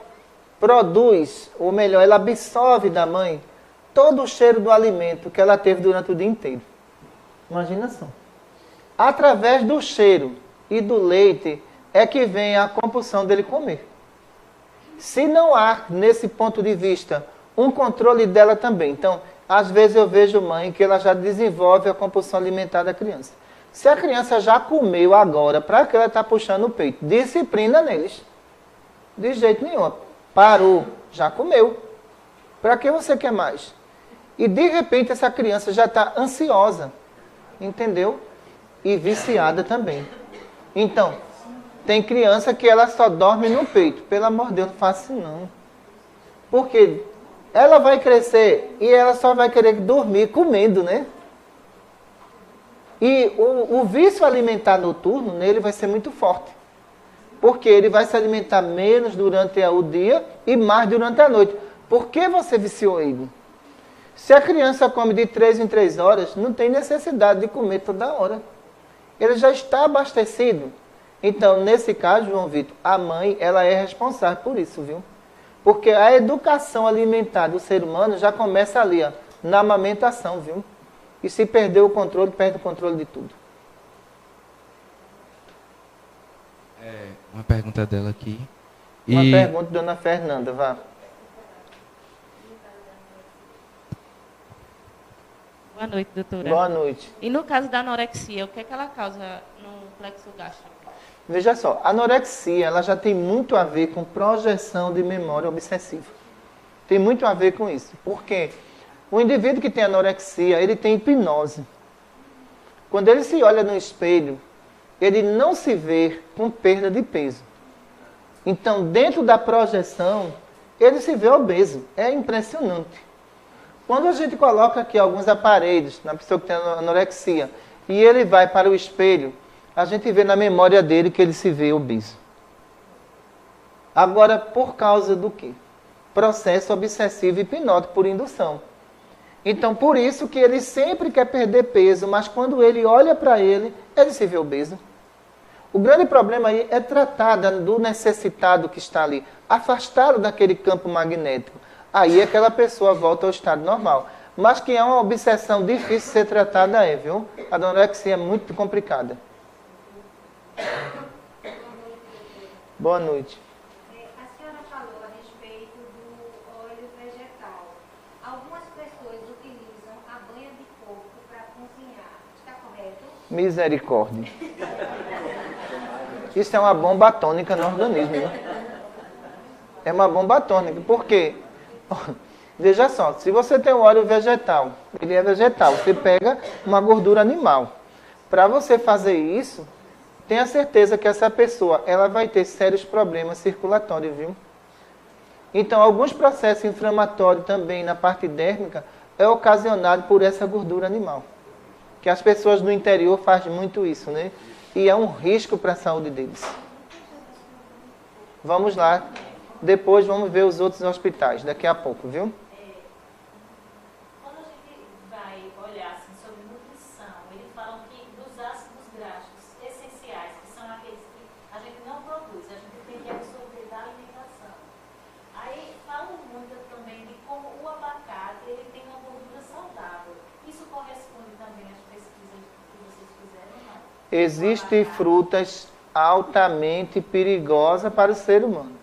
produz, ou melhor, ela absorve da mãe todo o cheiro do alimento que ela teve durante o dia inteiro. Imagina só. Através do cheiro e do leite é que vem a compulsão dele comer. Se não há, nesse ponto de vista, um controle dela também. Então, às vezes eu vejo mãe que ela já desenvolve a compulsão alimentar da criança. Se a criança já comeu agora, para que ela está puxando o peito? Disciplina neles. De jeito nenhum. Parou, já comeu. Para que você quer mais? E de repente essa criança já está ansiosa. Entendeu? E viciada também. Então, tem criança que ela só dorme no peito. Pelo amor de Deus, não faça isso não. Porque ela vai crescer e ela só vai querer dormir comendo, né? E o vício alimentar noturno nele vai ser muito forte. Porque ele vai se alimentar menos durante o dia e mais durante a noite. Por que você viciou ele? Se a criança come de 3 em 3 horas, não tem necessidade de comer toda hora. Ele já está abastecido. Então, nesse caso, João Vitor, a mãe, ela é responsável por isso, viu? Porque a educação alimentar do ser humano já começa ali, ó, na amamentação, viu? E se perder o controle, perde o controle de tudo. Uma pergunta dela aqui. Uma pergunta, dona Fernanda, vá. Boa noite, doutora. Boa noite. E no caso da anorexia, o que é que ela causa no plexo gástrico? Veja só, a anorexia, ela já tem muito a ver com projeção de memória obsessiva. Tem muito a ver com isso. Por quê? O indivíduo que tem anorexia, ele tem hipnose. Quando ele se olha no espelho, ele não se vê com perda de peso. Então, dentro da projeção, ele se vê obeso. É impressionante. Quando a gente coloca aqui alguns aparelhos na pessoa que tem anorexia e ele vai para o espelho, a gente vê na memória dele que ele se vê obeso. Agora, por causa do quê? Processo obsessivo hipnótico por indução. Então, por isso que ele sempre quer perder peso, mas quando ele olha para ele se vê obeso. O grande problema aí é tratar do necessitado que está ali, afastado daquele campo magnético. Aí aquela pessoa volta ao estado normal. Mas que é uma obsessão difícil de ser tratada, viu? A anorexia é muito complicada. Boa noite. A senhora falou a respeito do óleo vegetal. Algumas pessoas utilizam a banha de coco para cozinhar. Está correto? Misericórdia. Isso é uma bomba atômica no organismo, né? É uma bomba atômica. Por quê? Veja só, se você tem um óleo vegetal, ele é vegetal, você pega uma gordura animal. Para você fazer isso, tenha certeza que essa pessoa ela vai ter sérios problemas circulatórios, viu? Então, alguns processos inflamatórios também na parte dérmica é ocasionado por essa gordura animal. Que as pessoas do interior fazem muito isso, né? E é um risco para a saúde deles. Vamos lá. Depois vamos ver os outros hospitais, daqui a pouco, viu? Quando a gente vai olhar assim, sobre nutrição, eles falam que dos ácidos graxos essenciais, que são aqueles que a gente não produz, a gente tem que absorver da alimentação. Aí falam muito também de como o abacate ele tem uma gordura saudável. Isso corresponde também às pesquisas que vocês fizeram, não? Existem frutas altamente perigosas para o ser humano.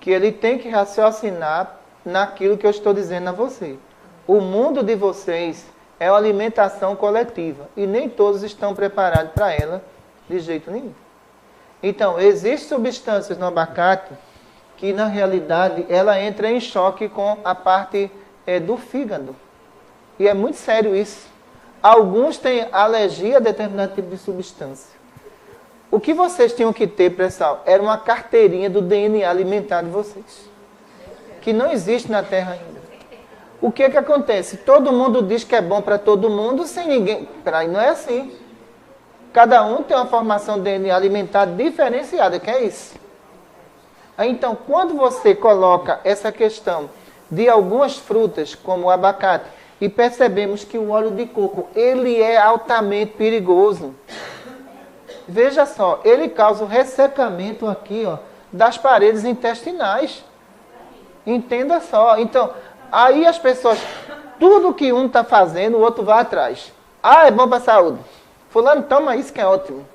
Que ele tem que raciocinar naquilo que eu estou dizendo a você. O mundo de vocês é uma alimentação coletiva e nem todos estão preparados para ela de jeito nenhum. Então, existem substâncias no abacate que, na realidade, ela entra em choque com a parte do fígado. E é muito sério isso. Alguns têm alergia a determinado tipo de substância. O que vocês tinham que ter, pessoal, era uma carteirinha do DNA alimentar de vocês. Que não existe na Terra ainda. O que acontece? Todo mundo diz que é bom para todo mundo, sem ninguém... Peraí, não é assim. Cada um tem uma formação de DNA alimentar diferenciada, que é isso. Então, quando você coloca essa questão de algumas frutas, como o abacate, e percebemos que o óleo de coco, ele é altamente perigoso. Veja só, ele causa o ressecamento aqui, ó, das paredes intestinais. Entenda só. Então, aí as pessoas, tudo que um está fazendo, o outro vai atrás. Ah, é bom para a saúde. Fulano, toma isso que é ótimo.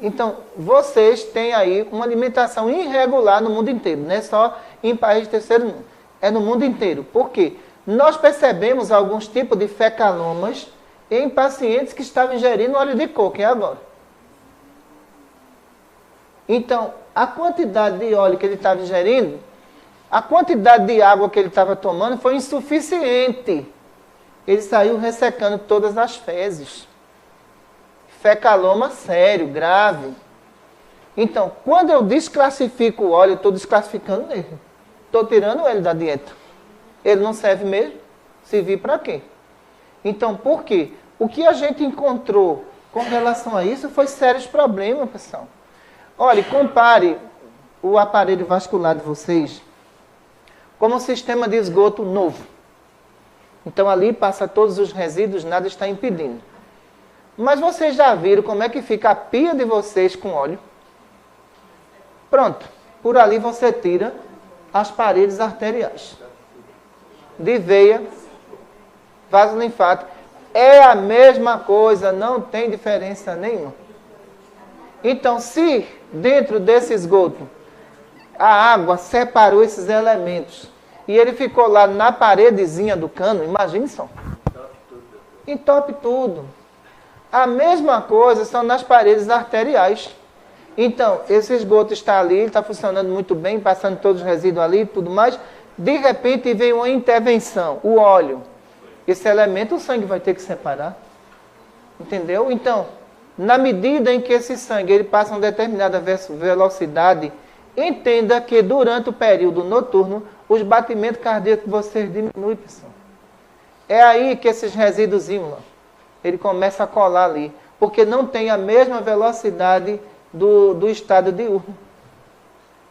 Então, vocês têm aí uma alimentação irregular no mundo inteiro. Não é só em países de terceiro mundo. É no mundo inteiro. Por quê? Nós percebemos alguns tipos de fecalomas em pacientes que estavam ingerindo óleo de coco. E agora? Então, a quantidade de óleo que ele estava ingerindo, a quantidade de água que ele estava tomando foi insuficiente. Ele saiu ressecando todas as fezes. Fecaloma sério, grave. Então, quando eu desclassifico o óleo, eu estou desclassificando ele. Estou tirando ele da dieta. Ele não serve mesmo? Servir para quê? Então, por quê? O que a gente encontrou com relação a isso foi sérios problemas, pessoal. Olha, compare o aparelho vascular de vocês como um sistema de esgoto novo. Então ali passa todos os resíduos, nada está impedindo. Mas vocês já viram como é que fica a pia de vocês com óleo? Pronto. Por ali você tira as paredes arteriais. De veia, vaso linfático. É a mesma coisa, não tem diferença nenhuma. Então, se dentro desse esgoto a água separou esses elementos e ele ficou lá na paredezinha do cano, imagine só. Entope tudo. A mesma coisa são nas paredes arteriais. Então, esse esgoto está ali, está funcionando muito bem, passando todos os resíduos ali e tudo mais. De repente vem uma intervenção, o óleo. Esse elemento o sangue vai ter que separar. Entendeu? Então, na medida em que esse sangue ele passa uma determinada velocidade, Entenda que durante o período noturno, os batimentos cardíacos de vocês diminuem, pessoal. É aí que esses resíduos, ele começa a colar ali, porque não tem a mesma velocidade do estado diurno.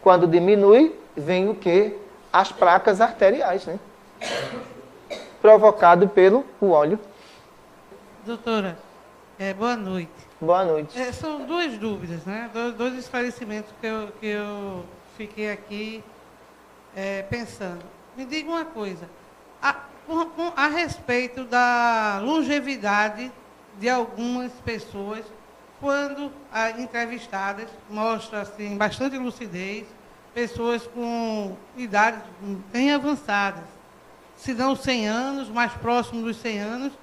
Quando diminui, vem o quê? As placas arteriais, né? Provocado pelo óleo. Doutora, boa noite. Boa noite. São duas dúvidas, né? Dois esclarecimentos que eu fiquei aqui pensando. Me diga uma coisa. A respeito da longevidade de algumas pessoas, quando entrevistadas, mostra assim, bastante lucidez, pessoas com idades bem avançadas, se não 100 anos, mais próximo dos 100 anos,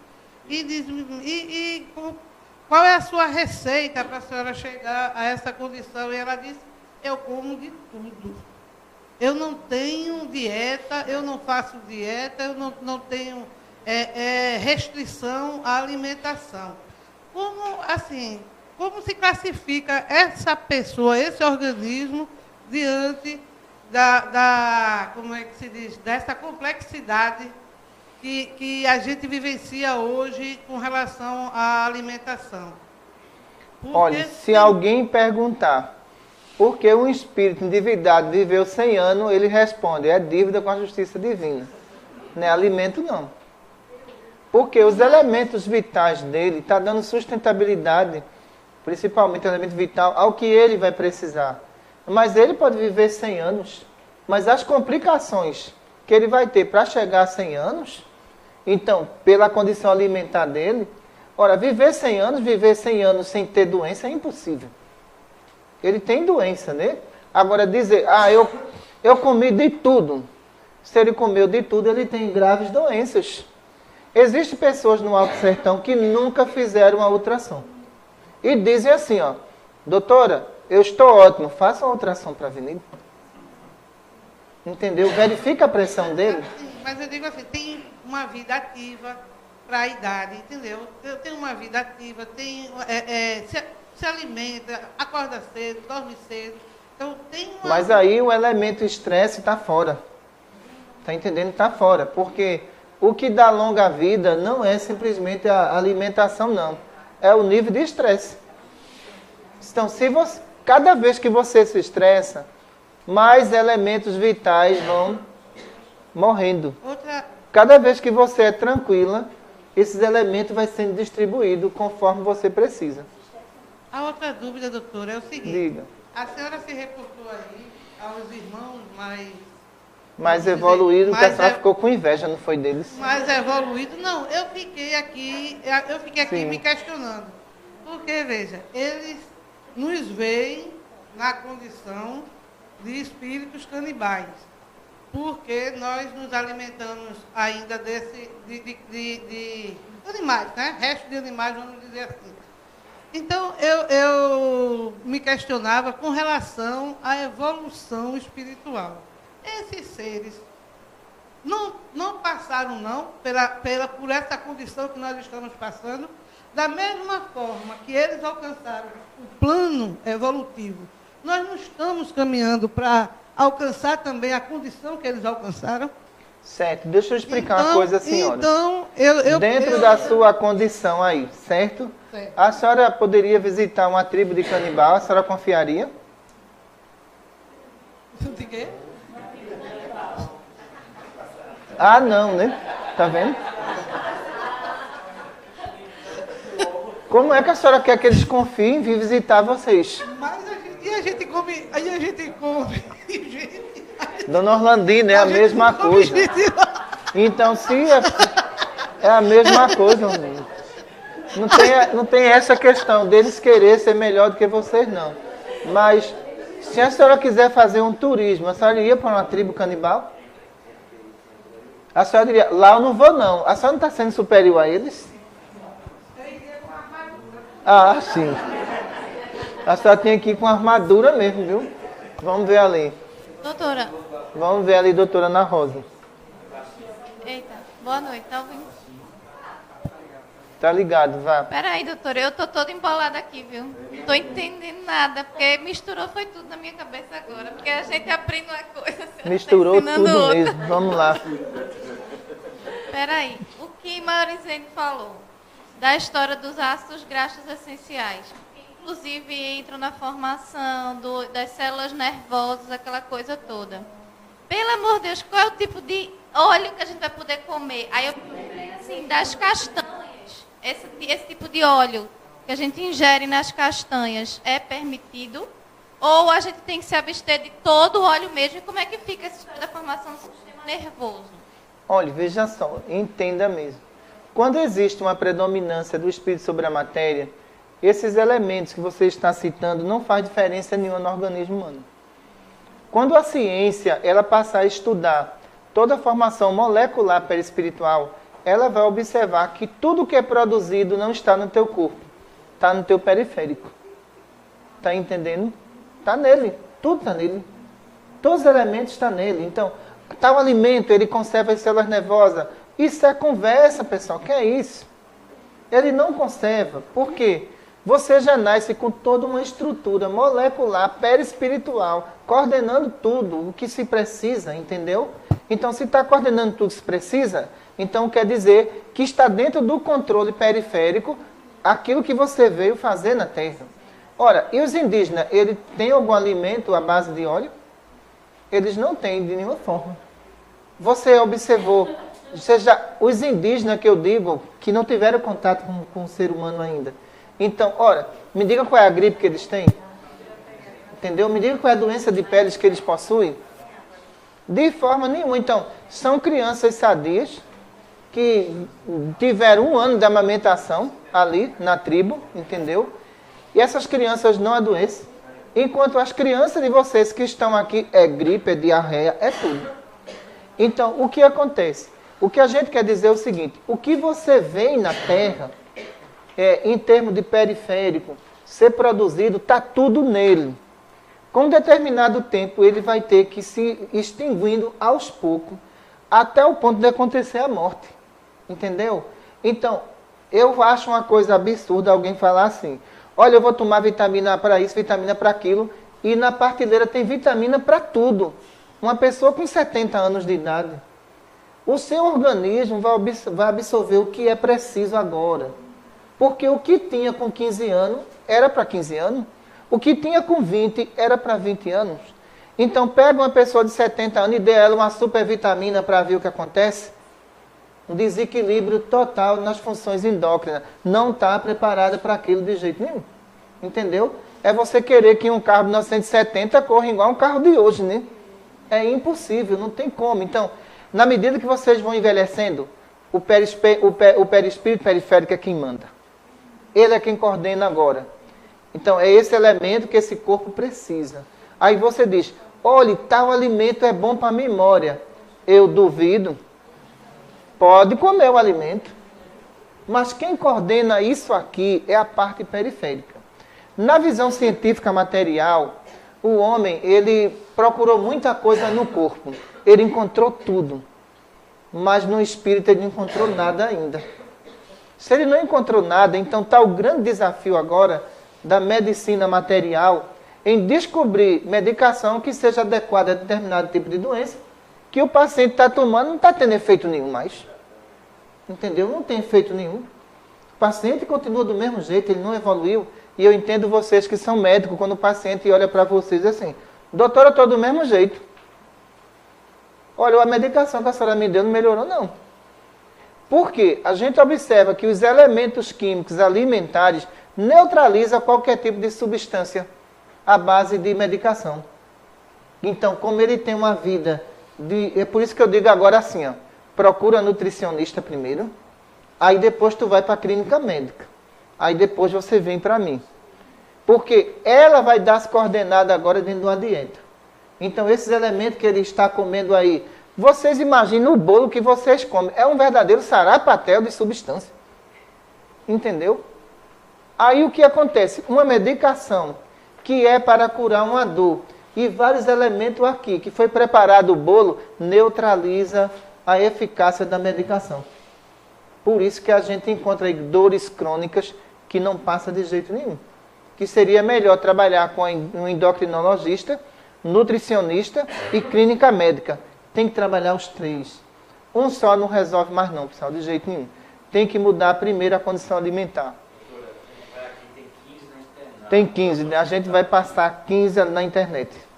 qual é a sua receita para a senhora chegar a essa condição? E ela disse, eu como de tudo. Eu não tenho dieta, eu não faço dieta, eu não tenho restrição à alimentação. Como se classifica essa pessoa, esse organismo, diante como é que se diz, dessa complexidade que a gente vivencia hoje com relação à alimentação? Olha, se alguém perguntar por que um espírito endividado viveu 100 anos, ele responde, é dívida com a justiça divina. Não é alimento, não. Porque os elementos vitais dele estão dando sustentabilidade, principalmente o elemento vital, ao que ele vai precisar. Mas ele pode viver 100 anos. Mas as complicações que ele vai ter para chegar a 100 anos, então, pela condição alimentar dele, ora, viver 100 anos sem ter doença é impossível. Ele tem doença, né? Agora dizer, eu comi de tudo. Se ele comeu de tudo, ele tem graves doenças. Existem pessoas no Alto Sertão que nunca fizeram a ultrassom. E dizem assim, doutora, eu estou ótimo, faça uma ultrassom para a Avenida. Entendeu? Verifica a pressão dele. Mas eu digo assim, tem uma vida ativa para a idade, entendeu? Eu tenho uma vida ativa, se alimenta, acorda cedo, dorme cedo. Então tem uma... Mas aí o elemento estresse está fora. Está entendendo? Está fora. Porque o que dá longa vida não é simplesmente a alimentação, não. É o nível de estresse. Então, cada vez que você se estressa, mais elementos vitais vão morrendo. Cada vez que você é tranquila, esses elementos vão sendo distribuídos conforme você precisa. A outra dúvida, doutora, é o seguinte. Diga. A senhora se reportou aí aos irmãos mais evoluído, o pessoal ficou com inveja, não foi deles? Mais evoluído, não. Eu fiquei aqui me questionando. Porque, veja, eles nos veem na condição de espíritos canibais. Porque nós nos alimentamos ainda de animais, né? Resto de animais, vamos dizer assim. Então, eu me questionava com relação à evolução espiritual. Esses seres não passaram, não, por essa condição que nós estamos passando, da mesma forma que eles alcançaram o plano evolutivo. Nós não estamos caminhando para alcançar também a condição que eles alcançaram? Certo. Deixa eu explicar uma coisa, senhora. Então, dentro da sua condição aí, certo? A senhora poderia visitar uma tribo de canibal, a senhora confiaria? De quê? Ah, não, né? Tá vendo? Como é que a senhora quer que eles confiem em vir visitar vocês? Mas a gente come... Dona Orlandina, é a mesma coisa. Então, se é a mesma coisa, amigo. Não tem essa questão deles querer ser melhor do que vocês, não. Mas, se a senhora quiser fazer um turismo, a senhora iria para uma tribo canibal? A senhora diria, lá eu não vou, não. A senhora não está sendo superior a eles? Ah, sim. A senhora tem que ir com armadura mesmo, viu? Vamos ver ali. Doutora. Vamos ver ali, doutora Ana Rosa. Eita, boa noite, tá ouvindo? Tá ligado, vá. Peraí, doutora, eu tô toda embolada aqui, viu? Não tô entendendo nada, porque misturou foi tudo na minha cabeça agora. Porque a gente aprende uma coisa... Misturou ensinando tudo outra. mesmo. Vamos lá. Peraí, o que Maurizene falou da história dos ácidos graxos essenciais, que inclusive entram na formação das células nervosas, aquela coisa toda. Pelo amor de Deus, qual é o tipo de óleo que a gente vai poder comer? Aí eu lembrei assim, das castanhas. Esse tipo de óleo que a gente ingere nas castanhas é permitido? Ou a gente tem que se abster de todo o óleo mesmo? E como é que fica essa história da formação do sistema nervoso? Olha, veja só, entenda mesmo. Quando existe uma predominância do espírito sobre a matéria, esses elementos que você está citando não faz diferença nenhuma no organismo humano. Quando a ciência ela passar a estudar toda a formação molecular perispiritual, ela vai observar que tudo que é produzido não está no teu corpo, está no teu periférico. Está entendendo? Está nele, tudo está nele. Todos os elementos estão nele. Então, tal alimento, ele conserva as células nervosas. Isso é conversa, pessoal. Que é isso? Ele não conserva. Por quê? Você já nasce com toda uma estrutura molecular, perispiritual, coordenando tudo o que se precisa, entendeu? Então, se está coordenando tudo que se precisa, então quer dizer que está dentro do controle periférico aquilo que você veio fazer na Terra. Ora, e os indígenas, eles têm algum alimento à base de óleo? Eles não têm de nenhuma forma. Você observou, os indígenas que eu digo, que não tiveram contato com o ser humano ainda. Então, ora, me diga qual é a gripe que eles têm. Entendeu? Me diga qual é a doença de peles que eles possuem. De forma nenhuma. Então, são crianças sadias que tiveram 1 ano de amamentação ali na tribo, entendeu? E essas crianças não adoecem. Enquanto as crianças de vocês que estão aqui é gripe, é diarreia, é tudo. Então, o que acontece? O que a gente quer dizer é o seguinte, o que você vê na Terra, em termos de periférico, ser produzido, está tudo nele. Com um determinado tempo, ele vai ter que se extinguindo aos poucos, até o ponto de acontecer a morte. Entendeu? Então, eu acho uma coisa absurda alguém falar assim, olha, eu vou tomar vitamina para isso, vitamina para aquilo, e na prateleira tem vitamina para tudo. Uma pessoa com 70 anos de idade, o seu organismo vai absorver o que é preciso agora. Porque o que tinha com 15 anos, era para 15 anos. O que tinha com 20, era para 20 anos. Então, pega uma pessoa de 70 anos e dê a ela uma supervitamina para ver o que acontece. Um desequilíbrio total nas funções endócrinas. Não está preparada para aquilo de jeito nenhum. Entendeu? É você querer que um carro de 1970 corra igual um carro de hoje, né? É impossível, não tem como. Então, na medida que vocês vão envelhecendo, o perispírito periférico é quem manda. Ele é quem coordena agora. Então, é esse elemento que esse corpo precisa. Aí você diz, olha, tal alimento é bom para a memória. Eu duvido. Pode comer o alimento. Mas quem coordena isso aqui é a parte periférica. Na visão científica material, o homem, ele procurou muita coisa no corpo. Ele encontrou tudo. Mas no espírito ele não encontrou nada ainda. Se ele não encontrou nada, então está o grande desafio agora da medicina material em descobrir medicação que seja adequada a determinado tipo de doença, que o paciente está tomando não está tendo efeito nenhum mais. Entendeu? Não tem efeito nenhum. O paciente continua do mesmo jeito, ele não evoluiu. E eu entendo vocês que são médicos, quando o paciente olha para vocês assim, doutor, eu estou do mesmo jeito. Olha, a medicação que a senhora me deu não melhorou, não. Por quê? A gente observa que os elementos químicos alimentares neutralizam qualquer tipo de substância à base de medicação. Então, como ele tem uma vida... É por isso que eu digo agora assim, ó, procura nutricionista primeiro, aí depois tu vai para a clínica médica. Aí depois você vem para mim. Porque ela vai dar as coordenadas agora dentro de uma dieta. Então, esses elementos que ele está comendo aí, vocês imaginam o bolo que vocês comem. É um verdadeiro sarapatel de substância. Entendeu? Aí o que acontece? Uma medicação que é para curar uma dor e vários elementos aqui, que foi preparado o bolo, neutraliza a eficácia da medicação. Por isso que a gente encontra aí dores crônicas que não passa de jeito nenhum. Que seria melhor trabalhar com um endocrinologista, nutricionista e clínica médica. Tem que trabalhar os três. Um só não resolve mais não, pessoal, de jeito nenhum. Tem que mudar primeiro a condição alimentar. Tem 15, a gente vai passar 15 na internet.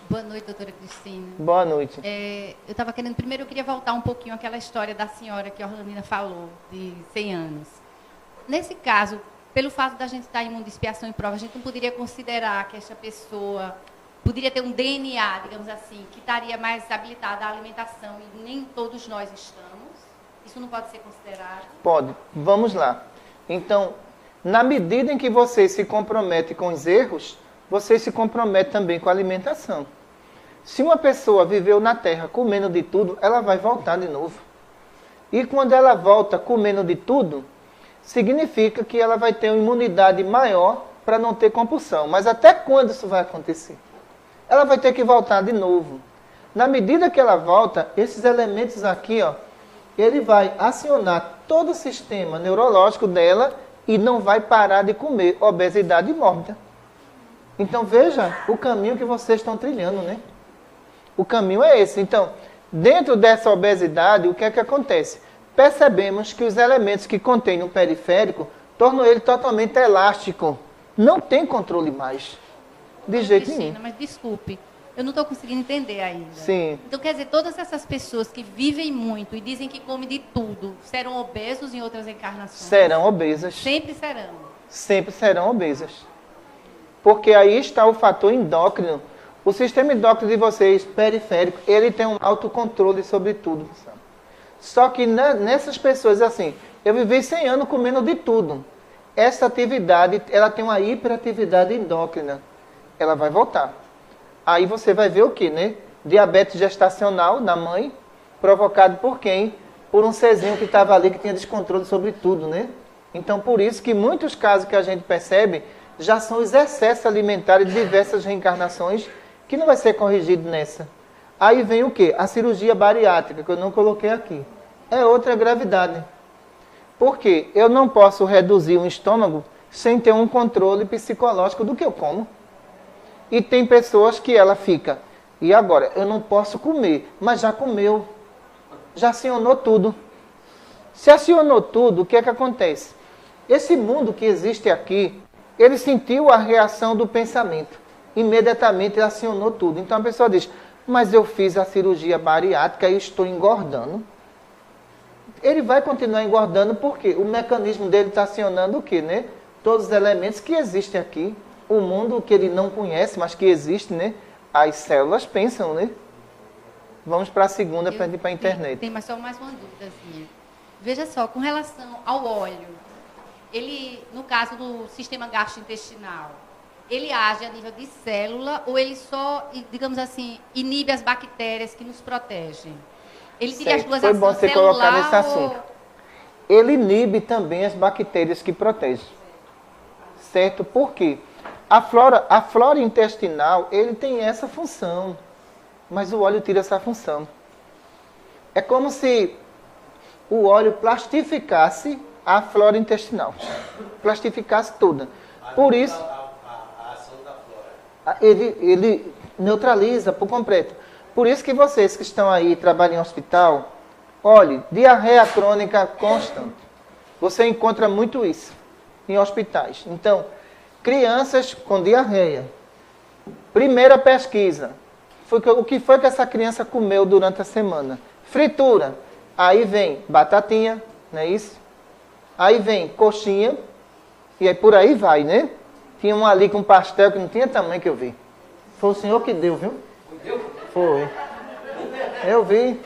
Boa noite, doutora Cristina. Boa noite. Eu estava querendo, primeiro eu queria voltar um pouquinho àquela história da senhora que a Orlandina falou, de 100 anos. Nesse caso, pelo fato da gente estar em mundo de expiação e prova, a gente não poderia considerar que essa pessoa poderia ter um DNA, digamos assim, que estaria mais habilitada à alimentação e nem todos nós estamos? Isso não pode ser considerado? Pode. Vamos lá. Então, na medida em que você se compromete com os erros, você se compromete também com a alimentação. Se uma pessoa viveu na Terra comendo de tudo, ela vai voltar de novo. E quando ela volta comendo de tudo, significa que ela vai ter uma imunidade maior para não ter compulsão. Mas até quando isso vai acontecer? Ela vai ter que voltar de novo. Na medida que ela volta, esses elementos aqui, ó, ele vai acionar todo o sistema neurológico dela e não vai parar de comer obesidade mórbida. Então veja o caminho que vocês estão trilhando, né? O caminho é esse. Então, dentro dessa obesidade, o que é que acontece? Percebemos que os elementos que contém no periférico tornam ele totalmente elástico. Não tem controle mais. De jeito Cristina, nenhum. mas desculpe, eu não estou conseguindo entender ainda. Sim. Então, quer dizer, todas essas pessoas que vivem muito e dizem que comem de tudo, serão obesos em outras encarnações? Serão obesas. Sempre serão. Sempre serão obesas. Porque aí está o fator endócrino. O sistema endócrino de vocês, periférico, ele tem um autocontrole sobre tudo. Sabe? Só que nessas pessoas, assim, eu vivi 100 anos comendo de tudo. Essa atividade, ela tem uma hiperatividade endócrina. Ela vai voltar. Aí você vai ver o quê, né? Diabetes gestacional na mãe, provocado por quem? Por um Czinho que estava ali, que tinha descontrole sobre tudo, né? Então, por isso que muitos casos que a gente percebe já são os excessos alimentares de diversas reencarnações que não vai ser corrigido nessa. Aí vem o quê? A cirurgia bariátrica, que eu não coloquei aqui. É outra gravidade. Por quê? Eu não posso reduzir um estômago sem ter um controle psicológico do que eu como. E tem pessoas que ela fica, e agora? Eu não posso comer, mas já comeu. Já acionou tudo. Se acionou tudo, o que é que acontece? Esse mundo que existe aqui, ele sentiu a reação do pensamento. Imediatamente ele acionou tudo. Então a pessoa diz, mas eu fiz a cirurgia bariátrica e estou engordando. Ele vai continuar engordando porque o mecanismo dele está acionando o quê, né? Todos os elementos que existem aqui. O mundo que ele não conhece, mas que existe, né? As células pensam, né? Vamos para a segunda para ir para a internet. Tem mais uma dúvidazinha. Veja só, com relação ao óleo, ele, no caso do sistema gastrointestinal, ele age a nível de célula ou ele só, digamos assim, inibe as bactérias que nos protegem? Ele teria as duas ações celular? Foi bom você colocar nesse assunto. Ele inibe também as bactérias que protegem. Certo? Por quê? A flora intestinal, ele tem essa função, mas o óleo tira essa função. É como se o óleo plastificasse a flora intestinal. Plastificasse toda. Por isso, a ação da flora. Ele neutraliza por completo. Por isso que vocês que estão aí trabalham em hospital, olhe, diarreia crônica constante. Você encontra muito isso em hospitais. Então, crianças com diarreia. Primeira pesquisa. O que foi que essa criança comeu durante a semana? Fritura. Aí vem batatinha, não é isso? Aí vem coxinha. E aí por aí vai, né? Tinha um ali com pastel que não tinha tamanho que eu vi. Foi o senhor que deu, viu? Foi. Eu vi.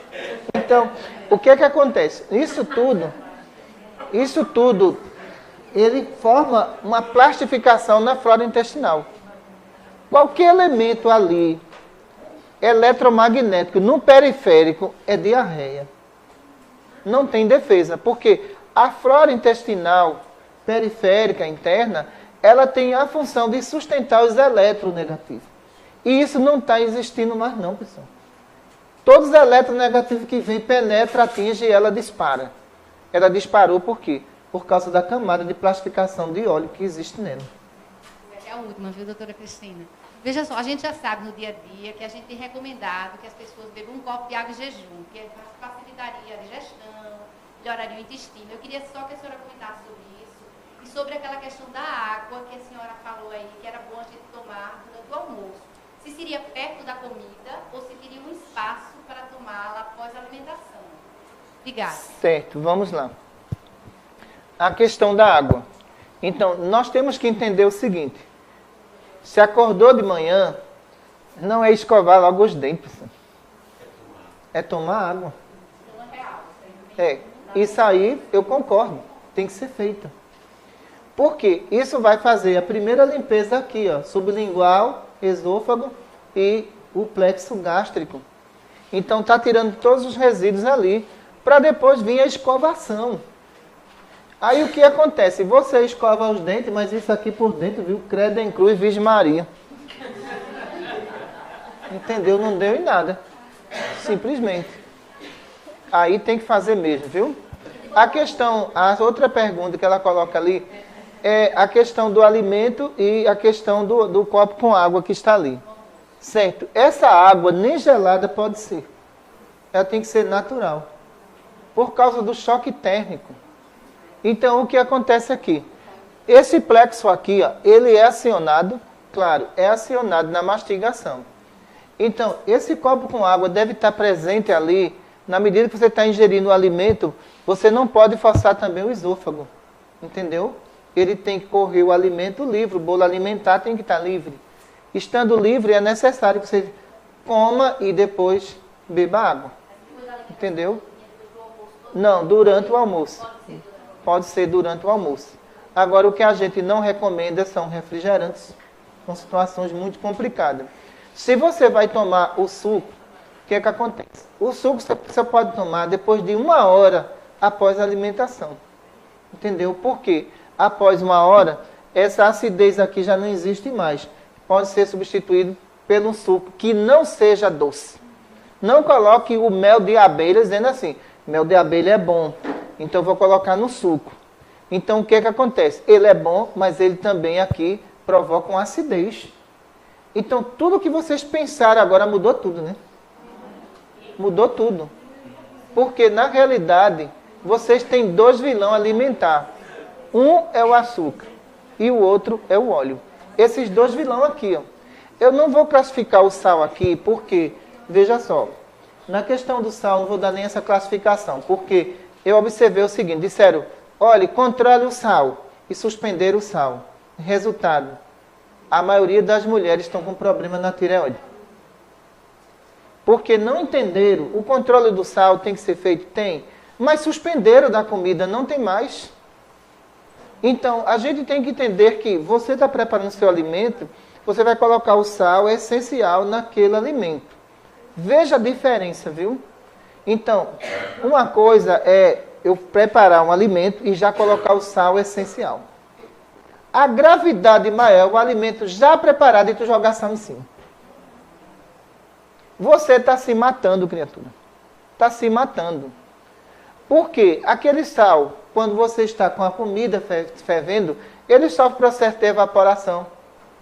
Então, o que é que acontece? Isso tudo, ele forma uma plastificação na flora intestinal. Qualquer elemento ali, eletromagnético, no periférico, é diarreia. Não tem defesa, porque a flora intestinal periférica, interna, ela tem a função de sustentar os eletronegativos. E isso não está existindo mais não, pessoal. Todos os eletronegativos que vêm, penetra, atinge e ela dispara. ela disparou por quê? Por causa da camada de plastificação de óleo que existe nela. É a última, viu, doutora Cristina? Veja só, a gente já sabe no dia a dia que a gente tem recomendado que as pessoas bebam um copo de água em jejum, que facilitaria a digestão, melhoraria o intestino. Eu queria só que a senhora comentasse sobre isso e sobre aquela questão da água que a senhora falou aí, que era bom a gente tomar durante o almoço. Se seria perto da comida ou se teria um espaço para tomá-la após a alimentação. Obrigada. Certo, vamos lá. A questão da água. Então, nós temos que entender o seguinte. Se acordou de manhã, não é escovar logo os dentes. É tomar água. Isso aí eu concordo. Tem que ser feito. Porque isso vai fazer a primeira limpeza aqui, ó, sublingual, esôfago e o plexo gástrico. Então está tirando todos os resíduos ali, para depois vir a escovação. Aí o que acontece? Você escova os dentes, mas isso aqui por dentro, viu? Credo em cruz, Virgem Maria. Entendeu? Não deu em nada. Simplesmente. Aí tem que fazer mesmo, viu? A outra pergunta que ela coloca ali é a questão do alimento e a questão do copo com água que está ali. Certo? Essa água nem gelada pode ser. Ela tem que ser natural. Por causa do choque térmico. Então, o que acontece aqui? Esse plexo aqui, ó, ele é acionado, claro, é acionado na mastigação. Então, esse copo com água deve estar presente ali, na medida que você está ingerindo o alimento, você não pode forçar também o esôfago, entendeu? Ele tem que correr o alimento livre, o bolo alimentar tem que estar livre. Estando livre, é necessário que você coma e depois beba água, entendeu? Não, durante o almoço. Pode ser durante o almoço. Agora, o que a gente não recomenda são refrigerantes. São situações muito complicadas. Se você vai tomar o suco, o que é que acontece? O suco você pode tomar depois de 1 hora após a alimentação. Entendeu? Por quê? Após 1 hora, essa acidez aqui já não existe mais. Pode ser substituído pelo suco que não seja doce. Não coloque o mel de abelha dizendo assim, mel de abelha é bom. Então, eu vou colocar no suco. Então, o que é que acontece? Ele é bom, mas ele também aqui provoca uma acidez. Então, tudo que vocês pensaram agora mudou tudo, né? Mudou tudo. Porque, na realidade, vocês têm 2 vilões alimentares. Um é o açúcar e o outro é o óleo. Esses 2 vilões aqui, ó. Eu não vou classificar o sal aqui porque, veja só, na questão do sal, não vou dar nem essa classificação, porque eu observei o seguinte, disseram, olha, controle o sal e suspender o sal. Resultado, a maioria das mulheres estão com problema na tireoide. Porque não entenderam, o controle do sal tem que ser feito? Tem, mas suspenderam da comida, não tem mais. Então, a gente tem que entender que você está preparando seu alimento, você vai colocar o sal essencial naquele alimento. Veja a diferença, viu? Então, uma coisa é eu preparar um alimento e já colocar o sal essencial. A gravidade maior é o alimento já preparado e tu jogar sal em cima. Você está se matando, criatura. Está se matando. Por quê? Aquele sal, quando você está com a comida fervendo, ele sofre processo de evaporação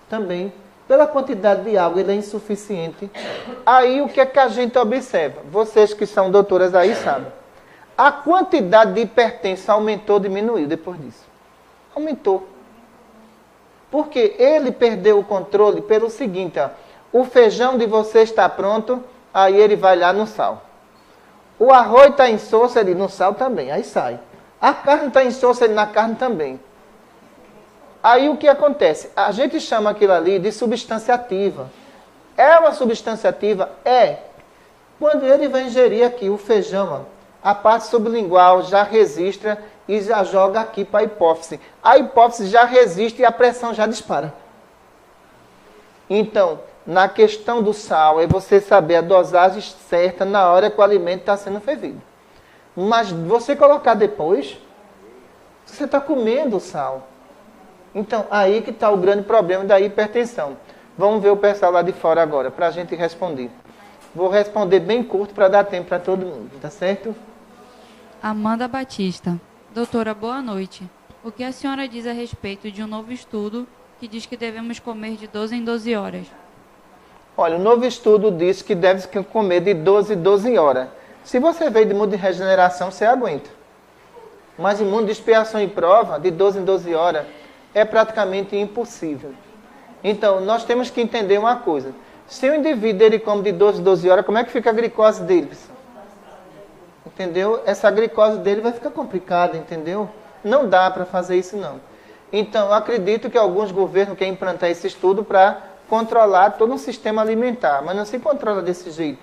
também. Pela quantidade de água, ele é insuficiente. Aí, o que é que a gente observa? Vocês que são doutoras aí sabem. A quantidade de hipertenso aumentou ou diminuiu depois disso? Aumentou. Porque ele perdeu o controle pelo seguinte, ó, o feijão de você está pronto, aí ele vai lá no sal. O arroz está em soça, ele no sal também, aí sai. A carne está em soça, ele na carne também. Aí o que acontece? A gente chama aquilo ali de substância ativa. É uma substância ativa? É. Quando ele vai ingerir aqui o feijão, ó, a parte sublingual já registra e já joga aqui para a hipófise. A hipófise já resiste e a pressão já dispara. Então, na questão do sal, é você saber a dosagem certa na hora que o alimento está sendo fervido. Mas você colocar depois, você está comendo o sal. Então, aí que está o grande problema da hipertensão. Vamos ver o pessoal lá de fora agora, para a gente responder. Vou responder bem curto para dar tempo para todo mundo, tá certo? Amanda Batista. Doutora, boa noite. O que a senhora diz a respeito de um novo estudo que diz que devemos comer de 12 em 12 horas? Olha, o novo estudo diz que deve comer de 12 em 12 horas. Se você veio de mundo de regeneração, você aguenta. Mas em mundo de expiação e prova, de 12 em 12 horas, é praticamente impossível. Então, nós temos que entender uma coisa. Se o indivíduo ele come de 12 em 12 horas, como é que fica a glicose dele, pessoal? Entendeu? Essa glicose dele vai ficar complicada, entendeu? Não dá para fazer isso, não. Então, eu acredito que alguns governos querem implantar esse estudo para controlar todo um sistema alimentar, mas não se controla desse jeito.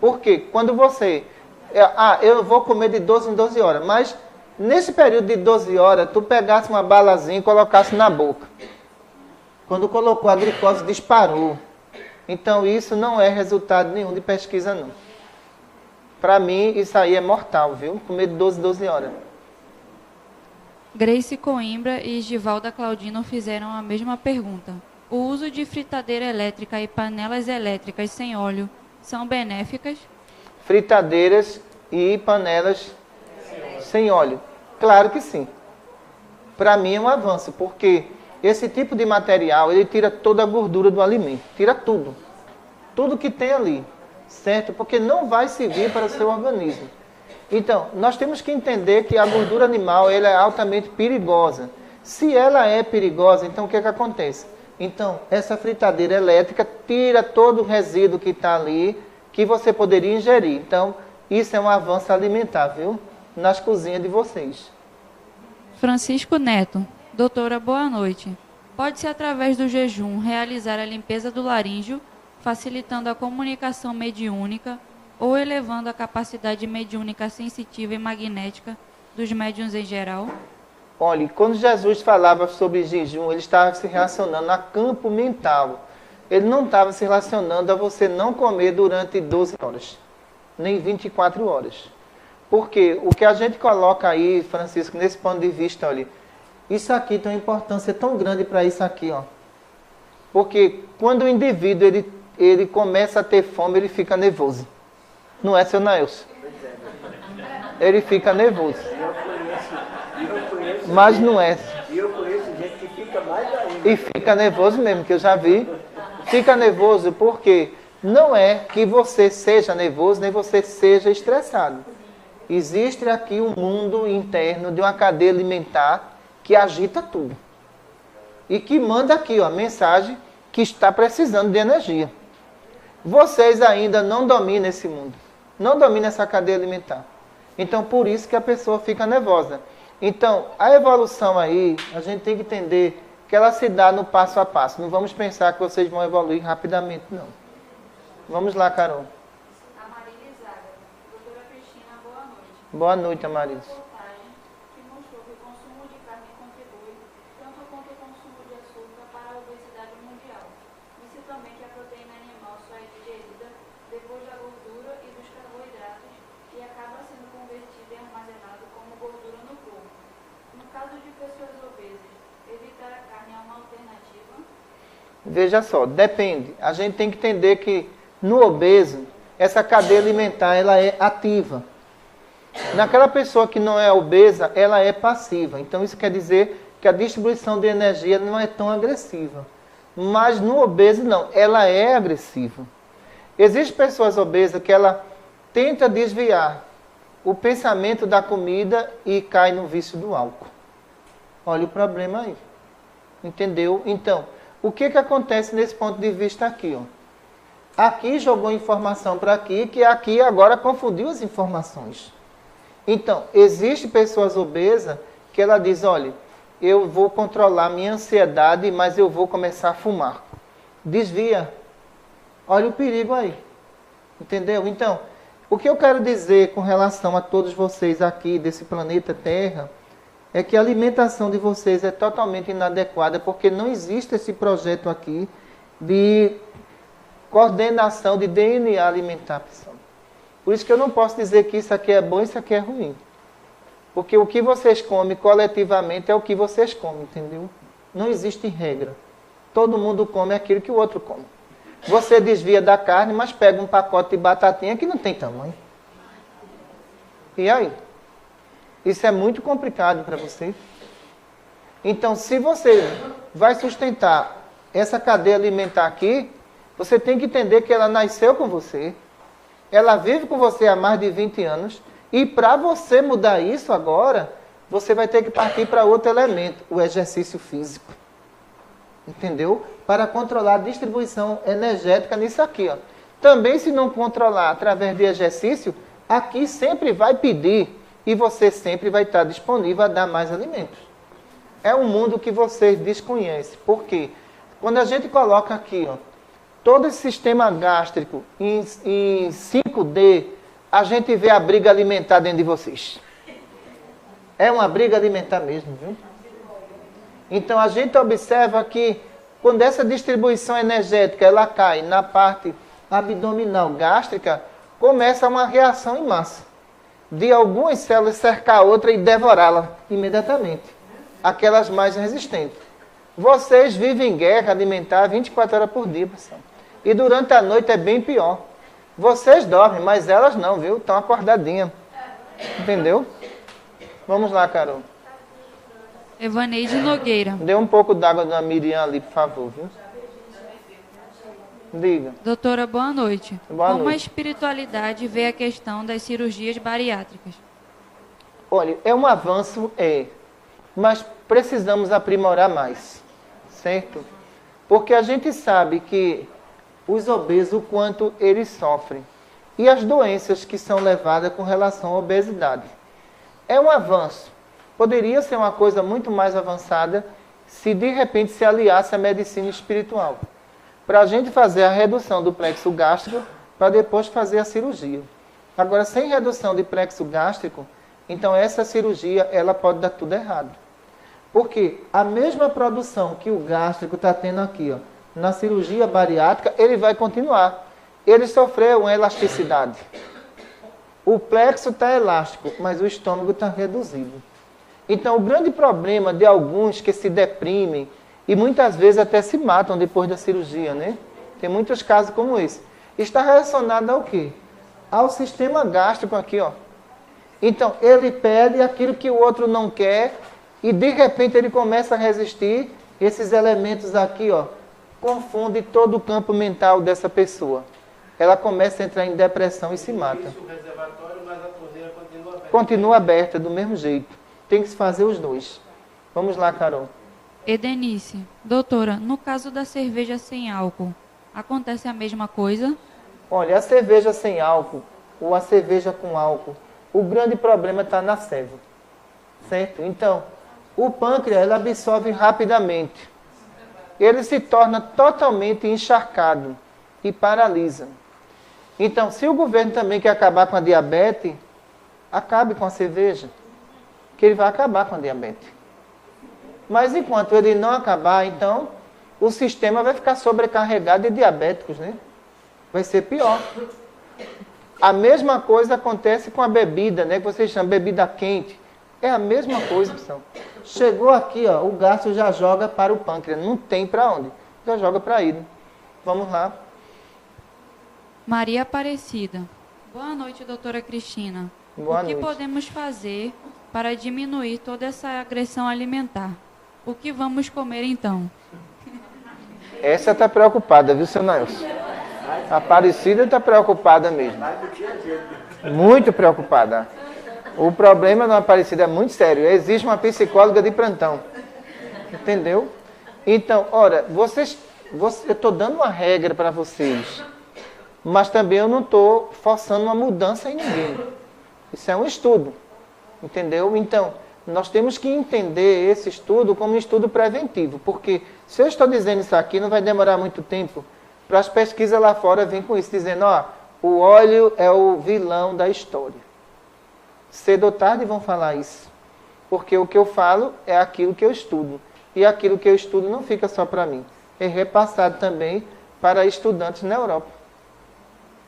Por quê? Quando você... eu vou comer de 12 em 12 horas, mas nesse período de 12 horas, tu pegasse uma balazinha e colocasse na boca. Quando colocou, a glicose disparou. Então, isso não é resultado nenhum de pesquisa, não. Para mim, isso aí é mortal, viu? Comer de 12 em 12 horas. Grace Coimbra e Givalda Claudino fizeram a mesma pergunta. O uso de fritadeira elétrica e panelas elétricas sem óleo são benéficas? Fritadeiras e panelas sem óleo. Claro que sim. Para mim é um avanço, porque esse tipo de material, ele tira toda a gordura do alimento. Tira tudo. Tudo que tem ali. Certo? Porque não vai servir para o seu organismo. Então, nós temos que entender que a gordura animal ela é altamente perigosa. Se ela é perigosa, então o que acontece? Então, essa fritadeira elétrica tira todo o resíduo que está ali, que você poderia ingerir. Então, isso é um avanço alimentar, viu? Nas cozinhas de vocês. Francisco Neto. Doutora, boa noite. Pode-se, através do jejum, realizar a limpeza do laríngeo, facilitando a comunicação mediúnica ou elevando a capacidade mediúnica sensitiva e magnética dos médiuns em geral? Olha, quando Jesus falava sobre jejum, ele estava se relacionando a campo mental. Ele não estava se relacionando a você não comer durante 12 horas, nem 24 horas. Porque o que a gente coloca aí, Francisco, nesse ponto de vista, olha, isso aqui tem uma importância tão grande para isso aqui, ó. Porque quando o indivíduo ele começa a ter fome, ele fica nervoso. Não é, seu Naelson? Ele fica nervoso. Mas não é. E eu conheço gente que fica mais ainda. E fica nervoso mesmo, que eu já vi. Fica nervoso porque não é que você seja nervoso, nem você seja estressado. Existe aqui um mundo interno de uma cadeia alimentar que agita tudo. E que manda aqui, ó, a mensagem que está precisando de energia. Vocês ainda não dominam esse mundo. Não dominam essa cadeia alimentar. Então, por isso que a pessoa fica nervosa. Então, a evolução aí, a gente tem que entender que ela se dá no passo a passo. Não vamos pensar que vocês vão evoluir rapidamente, não. Vamos lá, Carol. A Marília Zaga. Doutora Cristina, boa noite. Boa noite, Amaris. Reportagem que mostrou que o consumo de carne contribui tanto quanto o consumo de açúcar para a obesidade mundial. Disse também que a proteína animal só é digerida depois da gordura e dos carboidratos e acaba sendo convertida e armazenada como gordura no corpo. No caso de pessoas obesas, evitar a carne é uma alternativa? Veja só, depende. A gente tem que entender que no obeso, essa cadeia alimentar ela é ativa. Naquela pessoa que não é obesa, ela é passiva. Então isso quer dizer que a distribuição de energia não é tão agressiva. Mas no obeso não, ela é agressiva. Existem pessoas obesas que ela tenta desviar o pensamento da comida e cai no vício do álcool. Olha o problema aí. Entendeu? Então, o que acontece nesse ponto de vista aqui? Ó? Aqui jogou informação para aqui, que aqui agora confundiu as informações. Então, existe pessoas obesas que ela diz, olha, eu vou controlar minha ansiedade, mas eu vou começar a fumar. Desvia. Olha o perigo aí. Entendeu? Então, o que eu quero dizer com relação a todos vocês aqui desse planeta Terra é que a alimentação de vocês é totalmente inadequada, porque não existe esse projeto aqui de coordenação de DNA alimentar, pessoal. Por isso que eu não posso dizer que isso aqui é bom e isso aqui é ruim. Porque o que vocês comem coletivamente é o que vocês comem, entendeu? Não existe regra. Todo mundo come aquilo que o outro come. Você desvia da carne, mas pega um pacote de batatinha que não tem tamanho. E aí? Isso é muito complicado para você. Então, se você vai sustentar essa cadeia alimentar aqui, você tem que entender que ela nasceu com você, ela vive com você há mais de 20 anos, e para você mudar isso agora, você vai ter que partir para outro elemento, o exercício físico. Entendeu? Para controlar a distribuição energética nisso aqui, ó. Também, se não controlar através de exercício, aqui sempre vai pedir e você sempre vai estar disponível a dar mais alimentos. É um mundo que vocês desconhecem. Por quê? Quando a gente coloca aqui, ó, todo esse sistema gástrico em 5D, a gente vê a briga alimentar dentro de vocês. É uma briga alimentar mesmo, viu? Então a gente observa que quando essa distribuição energética ela cai na parte abdominal gástrica, começa uma reação em massa de algumas células cercar a outra e devorá-la imediatamente. Aquelas mais resistentes. Vocês vivem em guerra alimentar 24 horas por dia, pessoal. E durante a noite é bem pior. Vocês dormem, mas elas não, viu? Estão acordadinhas. Entendeu? Vamos lá, Carol. Evaneide Nogueira. Dê um pouco d'água da Miriam ali, por favor, viu? Diga. Doutora, boa noite. Boa Como noite. a espiritualidade vê a questão das cirurgias bariátricas? Olha, é um avanço, mas precisamos aprimorar mais, certo? Porque a gente sabe que os obesos, o quanto eles sofrem, e as doenças que são levadas com relação à obesidade. É um avanço. Poderia ser uma coisa muito mais avançada se de repente se aliasse à medicina espiritual, para a gente fazer a redução do plexo gástrico, para depois fazer a cirurgia. Agora, sem redução de plexo gástrico, então essa cirurgia ela pode dar tudo errado. Porque a mesma produção que o gástrico está tendo aqui, ó, na cirurgia bariátrica, ele vai continuar. Ele sofreu uma elasticidade. O plexo está elástico, mas o estômago está reduzido. Então, o grande problema de alguns que se deprimem e muitas vezes até se matam depois da cirurgia, né? Tem muitos casos como esse. Está relacionado ao quê? Ao sistema gástrico aqui, ó. Então, ele pede aquilo que o outro não quer e de repente ele começa a resistir. Esses elementos aqui, ó, confundem todo o campo mental dessa pessoa. Ela começa a entrar em depressão e se mata. Isso, o reservatório, mas a torneira continua aberta. Continua aberta do mesmo jeito. Tem que se fazer os dois. Vamos lá, Carol. Edenice. Doutora, no caso da cerveja sem álcool, acontece a mesma coisa? Olha, a cerveja sem álcool ou a cerveja com álcool, o grande problema está na seiva. Certo? Então, o pâncreas ele absorve rapidamente. Ele se torna totalmente encharcado e paralisa. Então, se o governo também quer acabar com a diabetes, acabe com a cerveja, que ele vai acabar com a diabetes. Mas enquanto ele não acabar, então, o sistema vai ficar sobrecarregado de diabéticos, né? Vai ser pior. A mesma coisa acontece com a bebida, né? Que vocês chamam de bebida quente. É a mesma coisa, pessoal. Chegou aqui, ó, o gasto já joga para o pâncreas. Não tem para onde. Já joga para aí. Né? Vamos lá. Maria Aparecida. Boa noite, doutora Cristina. Boa o que noite. podemos fazer para diminuir toda essa agressão alimentar? O que vamos comer então? Essa está preocupada, viu, seu Nelson? A Aparecida está preocupada mesmo. Muito preocupada. O problema da Aparecida é muito sério. Existe uma psicóloga de plantão. Entendeu? Então, ora, eu estou dando uma regra para vocês. Mas também eu não estou forçando uma mudança em ninguém. Isso é um estudo. Entendeu? Então, nós temos que entender esse estudo como um estudo preventivo. Porque se eu estou dizendo isso aqui, não vai demorar muito tempo para as pesquisas lá fora virem com isso, dizendo, ó, o óleo é o vilão da história. Cedo ou tarde vão falar isso. Porque o que eu falo é aquilo que eu estudo. E aquilo que eu estudo não fica só para mim. É repassado também para estudantes na Europa.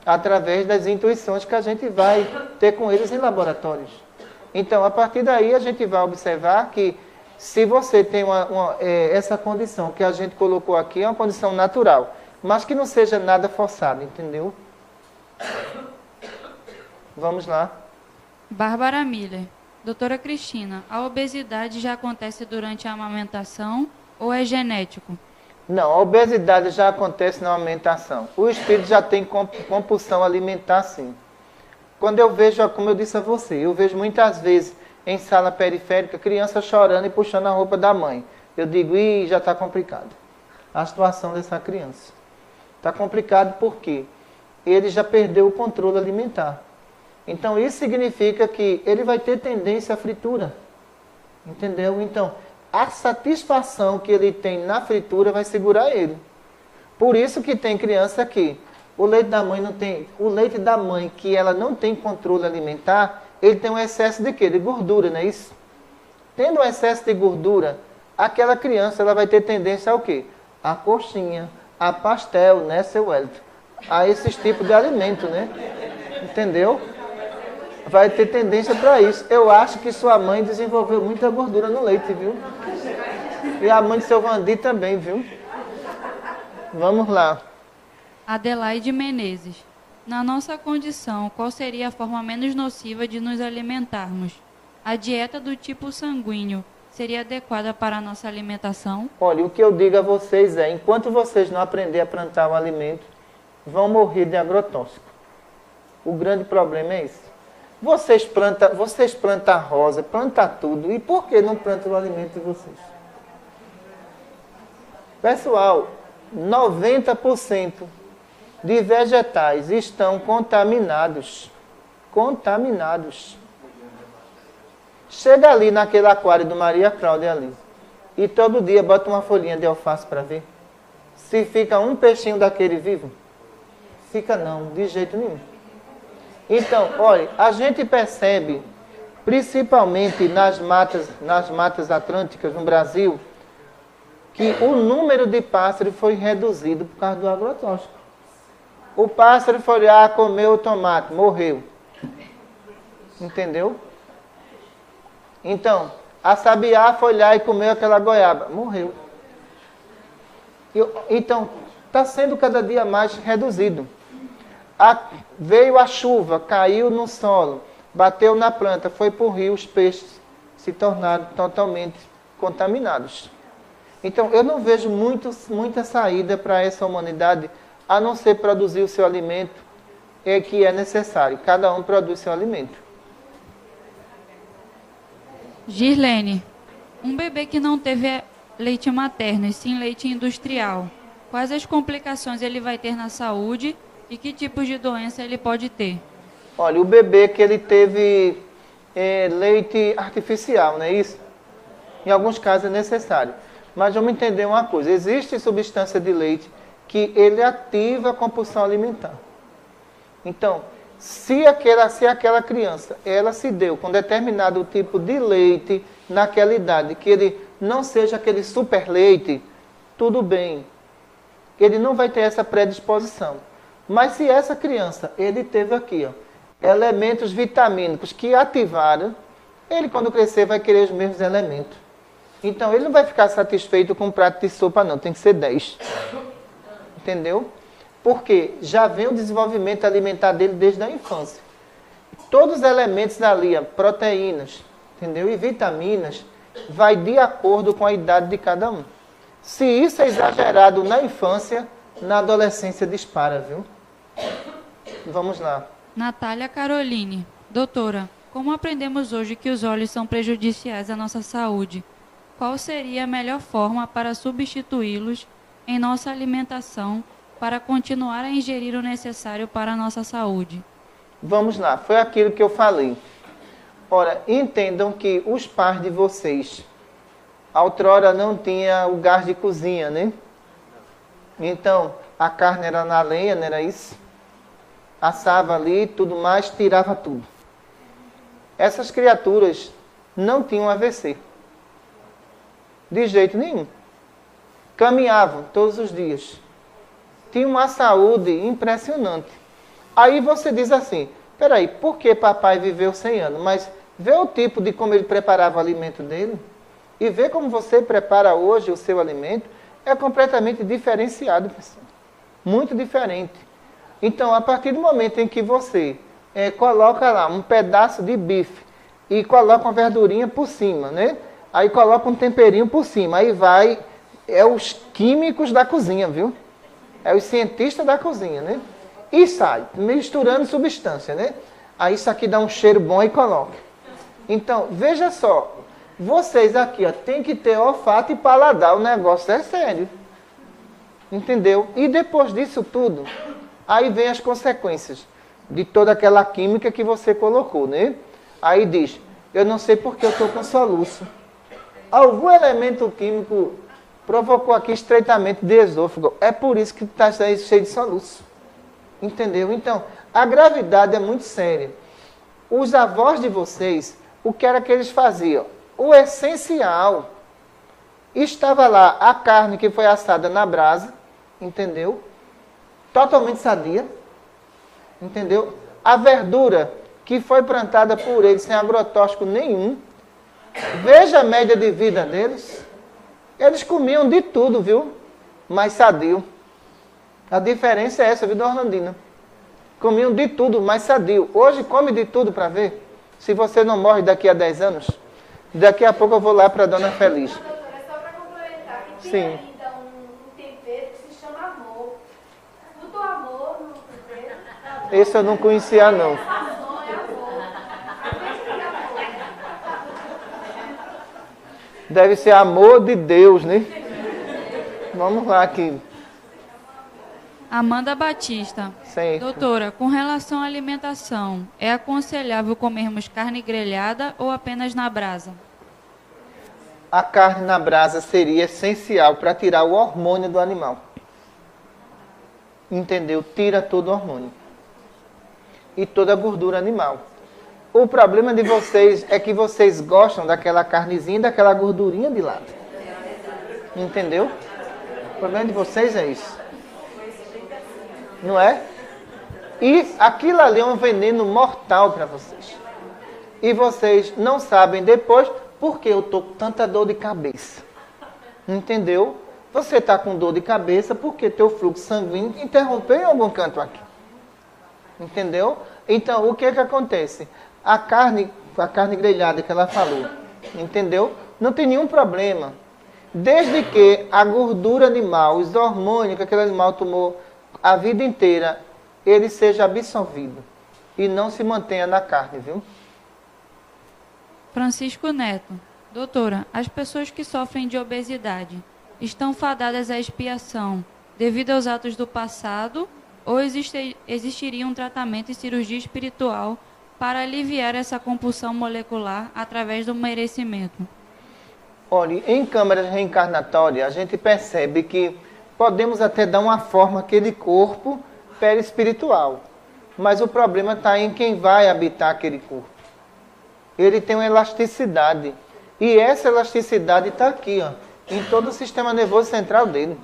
Através das intuições que a gente vai ter com eles em laboratórios. Então, a partir daí, a gente vai observar que se você tem essa condição que a gente colocou aqui, é uma condição natural, mas que não seja nada forçado, entendeu? Vamos lá. Bárbara Miller. Doutora Cristina, a obesidade já acontece durante a amamentação ou é genético? Não, a obesidade já acontece na alimentação. O espírito já tem compulsão alimentar, sim. Quando eu vejo, como eu disse a você, eu vejo muitas vezes em sala periférica criança chorando e puxando a roupa da mãe. Eu digo, ih, já está complicado a situação dessa criança. Está complicado porque ele já perdeu o controle alimentar. Então, isso significa que ele vai ter tendência à fritura. Entendeu? Então, a satisfação que ele tem na fritura vai segurar ele. Por isso que tem criança que o leite da mãe não tem, o leite da mãe que ela não tem controle alimentar, ele tem um excesso de quê? De gordura, não é isso? Tendo um excesso de gordura, aquela criança ela vai ter tendência ao quê? A coxinha, a pastel, né, seu Wellington? A esses tipos de alimento, né? Entendeu? Vai ter tendência para isso. Eu acho que sua mãe desenvolveu muita gordura no leite, viu? E a mãe de seu Vandir também, viu? Vamos lá. Adelaide Menezes. Na nossa condição, qual seria a forma menos nociva de nos alimentarmos? A dieta do tipo sanguíneo seria adequada para a nossa alimentação? Olha, o que eu digo a vocês é, enquanto vocês não aprenderem a plantar o alimento, vão morrer de agrotóxico. O grande problema é esse. Vocês plantam rosa, plantam tudo. E por que não plantam o alimento de vocês? Pessoal, 90% de vegetais estão contaminados. Contaminados. Chega ali naquele aquário do Maria Cláudia ali. E todo dia bota uma folhinha de alface para ver. Se fica um peixinho daquele vivo. Fica não, de jeito nenhum. Então, olha, a gente percebe, principalmente nas matas atlânticas no Brasil, que o número de pássaros foi reduzido por causa do agrotóxico. O pássaro foi lá, comeu o tomate, morreu. Entendeu? Então, a sabiá foi lá e comeu aquela goiaba, morreu. Então, está sendo cada dia mais reduzido. Veio a chuva, caiu no solo, bateu na planta, foi para o rio, os peixes se tornaram totalmente contaminados. Então, eu não vejo muita saída para essa humanidade, a não ser produzir o seu alimento, que é necessário. Cada um produz seu alimento. Girlene, um bebê que não teve leite materno e sim leite industrial, quais as complicações ele vai ter na saúde e que tipos de doença ele pode ter? Olha, o bebê que ele teve leite artificial, não é isso? Em alguns casos é necessário. Mas vamos entender uma coisa. Existe substância de leite que ele ativa a compulsão alimentar. Então, se aquela criança, ela se deu com determinado tipo de leite naquela idade, que ele não seja aquele super leite, tudo bem. Ele não vai ter essa predisposição. Mas se essa criança, ele teve aqui, elementos vitamínicos que ativaram, ele quando crescer vai querer os mesmos elementos. Então ele não vai ficar satisfeito com um prato de sopa não, tem que ser 10. Entendeu? Porque já vem o desenvolvimento alimentar dele desde a infância. Todos os elementos ali, proteínas, entendeu? E vitaminas, vai de acordo com a idade de cada um. Se isso é exagerado na infância, na adolescência dispara, viu? Vamos lá. Natália Caroline. Doutora, como aprendemos hoje que os óleos são prejudiciais à nossa saúde, qual seria a melhor forma para substituí-los em nossa alimentação para continuar a ingerir o necessário para a nossa saúde? Vamos lá, foi aquilo que eu falei. Ora, entendam que os pais de vocês, outrora não tinha o gás de cozinha, né? Então, a carne era na lenha, não era isso? Assava ali, tudo mais, tirava tudo. Essas criaturas não tinham AVC. De jeito nenhum. Caminhavam todos os dias. Tinham uma saúde impressionante. Aí você diz assim, peraí, por que papai viveu 100 anos? Mas vê o tipo de como ele preparava o alimento dele e vê como você prepara hoje o seu alimento, é completamente diferenciado, pessoal. Muito diferente. Então, a partir do momento em que você coloca lá um pedaço de bife e coloca uma verdurinha por cima, né? Aí coloca um temperinho por cima. Aí vai, é os químicos da cozinha, viu? É os cientistas da cozinha, né? E sai, misturando substância, né? Aí isso aqui dá um cheiro bom e coloca. Então, veja só. Vocês aqui, ó, tem que ter olfato e paladar. O negócio é sério. Entendeu? E depois disso tudo, aí vem as consequências de toda aquela química que você colocou, né? Aí diz, eu não sei porque eu estou com soluço. Algum elemento químico provocou aqui estreitamento de esôfago. É por isso que está cheio de soluço. Entendeu? Então, a gravidade é muito séria. Os avós de vocês, o que era que eles faziam? O essencial, estava lá a carne que foi assada na brasa, entendeu? Totalmente sadia, entendeu? A verdura que foi plantada por eles sem agrotóxico nenhum. Veja a média de vida deles. Eles comiam de tudo, viu? Mas sadio. A diferença é essa, viu, Orlandina? Comiam de tudo, mas sadio. Hoje come de tudo para ver se você não morre daqui a 10 anos. Daqui a pouco eu vou lá para a Dona Feliz. Doutora, só para complementar, que tem Sim. ainda um tempero que se chama amor. Botou amor no tempero? Esse eu não conhecia, não. Sazon é amor. Deve ser amor de Deus, né? Vamos lá aqui. Amanda Batista. Certo. Doutora, com relação à alimentação, é aconselhável comermos carne grelhada ou apenas na brasa? A carne na brasa seria essencial para tirar o hormônio do animal. Entendeu? Tira todo o hormônio. E toda a gordura animal. O problema de vocês é que vocês gostam daquela carnezinha e daquela gordurinha de lado. Entendeu? O problema de vocês é isso. Não é? E aquilo ali é um veneno mortal para vocês. E vocês não sabem depois por que eu estou com tanta dor de cabeça. Entendeu? Você está com dor de cabeça porque teu fluxo sanguíneo interrompeu em algum canto aqui. Entendeu? Então, o que acontece? A carne grelhada que ela falou, entendeu? Não tem nenhum problema. Desde que a gordura animal, os hormônios que aquele animal tomou a vida inteira, ele seja absorvido e não se mantenha na carne, viu? Francisco Neto. Doutora, as pessoas que sofrem de obesidade estão fadadas à expiação devido aos atos do passado ou existiria um tratamento e cirurgia espiritual para aliviar essa compulsão molecular através do merecimento? Olha, em câmaras reencarnatórias, a gente percebe que podemos até dar uma forma àquele corpo perispiritual. Mas o problema está em quem vai habitar aquele corpo. Ele tem uma elasticidade. E essa elasticidade está aqui, ó, em todo o sistema nervoso central dele.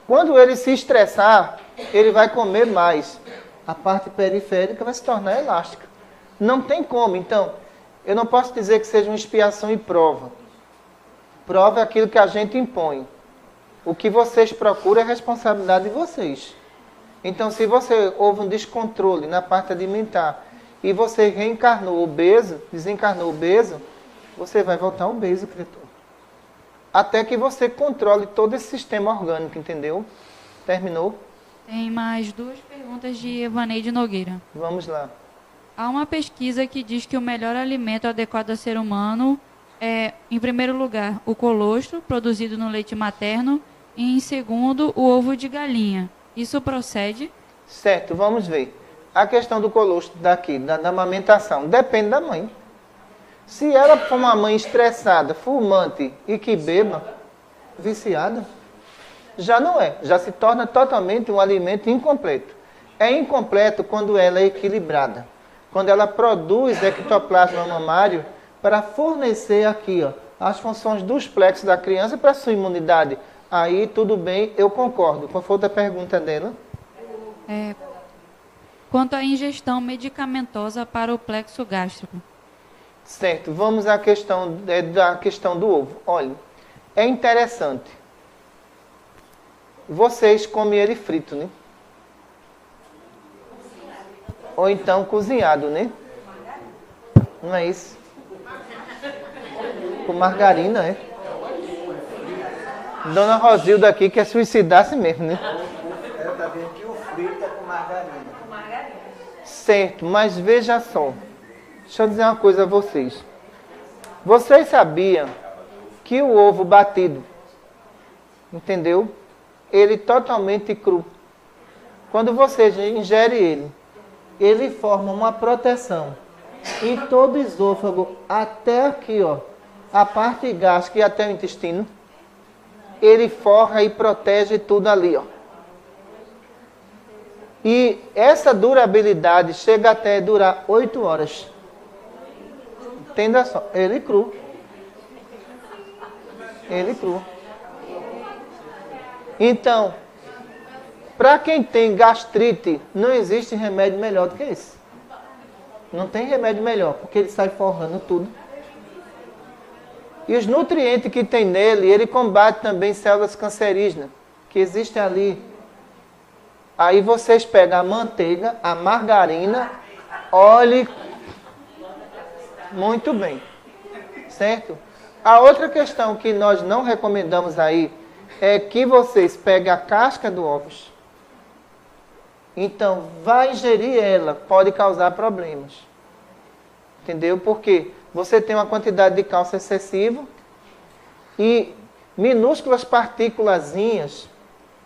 Quando ele se estressar, ele vai comer mais. A parte periférica vai se tornar elástica. Não tem como. Então, eu não posso dizer que seja uma expiação e prova. Prova é aquilo que a gente impõe. O que vocês procuram é responsabilidade de vocês. Então, se você houve um descontrole na parte alimentar e você reencarnou obeso, desencarnou obeso, você vai voltar obeso, criatura. Até que você controle todo esse sistema orgânico, entendeu? Terminou? Tem mais duas perguntas de Evaneide Nogueira. Vamos lá. Há uma pesquisa que diz que o melhor alimento adequado ao ser humano é, em primeiro lugar, o colostro, produzido no leite materno, e em segundo, o ovo de galinha. Isso procede? Certo, vamos ver. A questão do colostro daqui, da amamentação, depende da mãe. Se ela for uma mãe estressada, fumante e que beba, viciada, já não é. Já se torna totalmente um alimento incompleto. É incompleto quando ela é equilibrada. Quando ela produz ectoplasma mamário para fornecer aqui, ó, as funções dos plexos da criança para sua imunidade. Aí, tudo bem, eu concordo. Qual foi a outra pergunta dela? Quanto à ingestão medicamentosa para o plexo gástrico. Certo, vamos à questão, da questão do ovo. Olha, é interessante. Vocês comem ele frito, né? Ou então cozinhado, né? Não é isso? Com margarina, é? Dona Rosilda aqui quer suicidar-se mesmo, né? Ela está vendo que o frito é com margarina. Certo, mas veja só. Deixa eu dizer uma coisa a vocês. Vocês sabiam que o ovo batido, entendeu? Ele totalmente cru. Quando você ingere ele forma uma proteção em todo o esôfago, até aqui, ó, a parte gástrica e até o intestino. Ele forra e protege tudo ali, ó. E essa durabilidade chega até durar 8 horas. Entenda só, ele cru. Ele cru. Então, para quem tem gastrite, não existe remédio melhor do que esse. Não tem remédio melhor, porque ele sai forrando tudo. E os nutrientes que tem nele, ele combate também células cancerígenas, que existem ali. Aí vocês pegam a manteiga, a margarina, óleo. Muito bem. Certo? A outra questão que nós não recomendamos aí é que vocês peguem a casca do ovos. Então, vai ingerir ela, pode causar problemas. Entendeu? Porque você tem uma quantidade de cálcio excessivo e minúsculas partículazinhas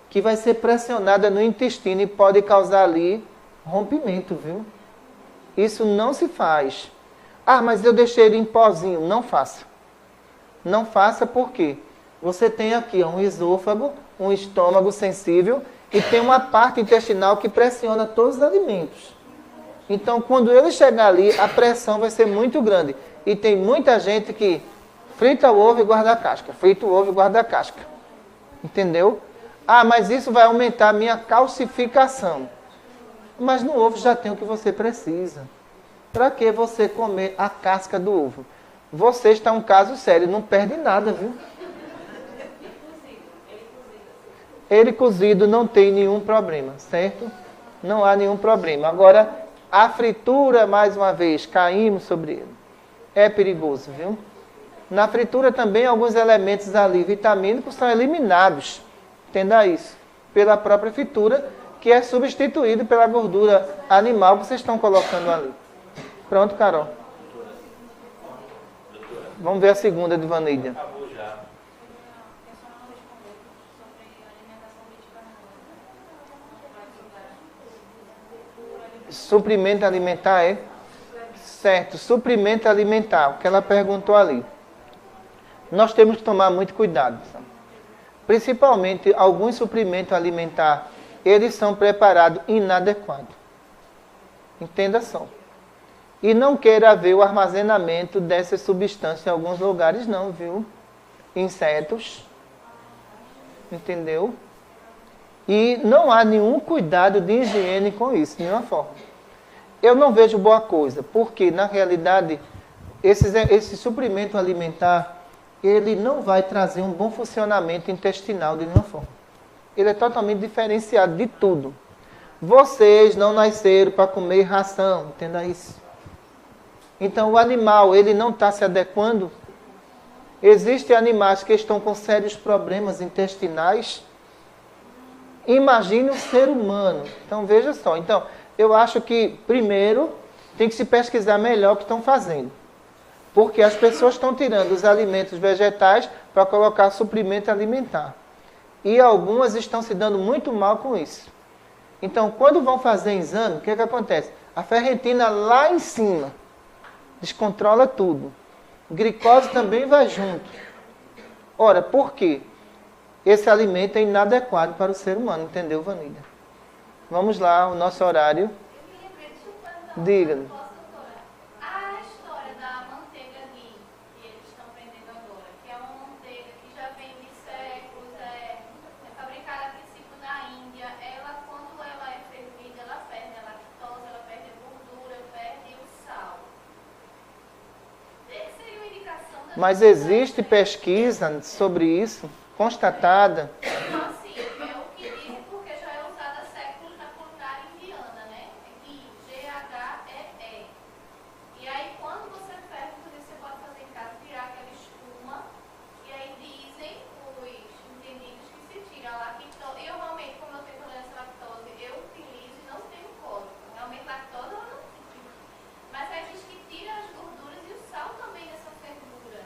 que vai ser pressionada no intestino e pode causar ali rompimento, viu? Isso não se faz. Ah, mas eu deixei ele em pozinho. Não faça. Não faça porque você tem aqui um esôfago, um estômago sensível e tem uma parte intestinal que pressiona todos os alimentos. Então, quando ele chegar ali, a pressão vai ser muito grande. E tem muita gente que frita o ovo e guarda a casca. Frita o ovo e guarda a casca. Entendeu? Ah, mas isso vai aumentar a minha calcificação. Mas no ovo já tem o que você precisa. Para que você comer a casca do ovo? Você está um caso sério, não perde nada, viu? Ele cozido não tem nenhum problema, certo? Não há nenhum problema. Agora, a fritura, mais uma vez, caímos sobre ele. É perigoso, viu? Na fritura também alguns elementos ali vitamínicos são eliminados. Entenda isso. Pela própria fritura, que é substituído pela gordura animal que vocês estão colocando ali. Pronto, Carol. Vamos ver a segunda de Vanilha. Suprimento alimentar é? Certo, suprimento alimentar, o que ela perguntou ali. Nós temos que tomar muito cuidado. Principalmente, alguns suprimentos alimentares, eles são preparados inadequados. Entenda só. E não queira haver o armazenamento dessas substâncias em alguns lugares não, viu? Insetos. Entendeu? E não há nenhum cuidado de higiene com isso, de nenhuma forma. Eu não vejo boa coisa, porque, na realidade, esse suprimento alimentar, ele não vai trazer um bom funcionamento intestinal de nenhuma forma. Ele é totalmente diferenciado de tudo. Vocês não nasceram para comer ração, entenda isso. Então, o animal, ele não está se adequando. Existem animais que estão com sérios problemas intestinais. Imagine o ser humano. Então, veja só. Então, eu acho que, primeiro, tem que se pesquisar melhor o que estão fazendo. Porque as pessoas estão tirando os alimentos vegetais para colocar suprimento alimentar. E algumas estão se dando muito mal com isso. Então, quando vão fazer exame, o que acontece? A ferritina lá em cima descontrola tudo. Glicose também vai junto. Ora, por quê? Esse alimento é inadequado para o ser humano, entendeu, Vanilha? Vamos lá, o nosso horário. Diga. A história da manteiga ghee, que eles estão vendendo agora, que é uma manteiga que já vem de séculos, é fabricada a princípio na Índia, ela, quando ela é fervida, ela perde a lactose, ela perde a gordura, perde o sal. Seria uma indicação da... Mas existe pesquisa sobre isso, constatada. Então, assim, é o que dizem porque já é usada há séculos na culinária indiana, né? Ghee, G-H-E-E. E aí, quando você ferve, você pode fazer em casa, virar aquela espuma tira a lactose. Eu realmente, como eu tenho intolerância à lactose, eu utilizo e não tenho cólico. Realmente lactose eu não sinto. Mas aí diz que tira as gorduras e o sal também dessa fervura.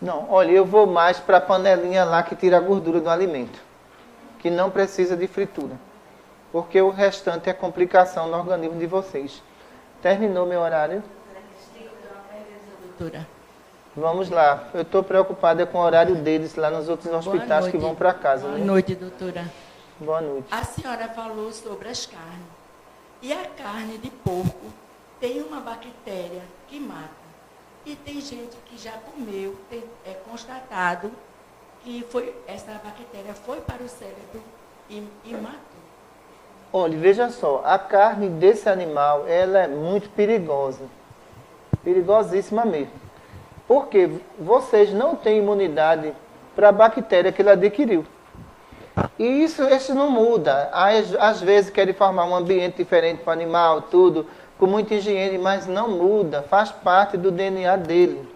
Não, olha, eu vou mais para a panelinha lá que tira a gordura do alimento, que não precisa de fritura, porque o restante é complicação no organismo de vocês. Terminou meu horário? Doutora. Vamos lá. Eu estou preocupada com o horário deles lá nos outros hospitais que vão para casa. Boa né? noite, doutora. Boa noite. A senhora falou sobre as carnes. E a carne de porco tem uma bactéria que mata. E tem gente que já comeu, é constatado que essa bactéria foi para o cérebro e matou. Olha, veja só, a carne desse animal, ela é muito perigosa. Perigosíssima mesmo. Porque vocês não têm imunidade para a bactéria que ele adquiriu. E isso não muda. Às vezes querem formar um ambiente diferente para o animal, tudo, com muita higiene, mas não muda. Faz parte do DNA dele.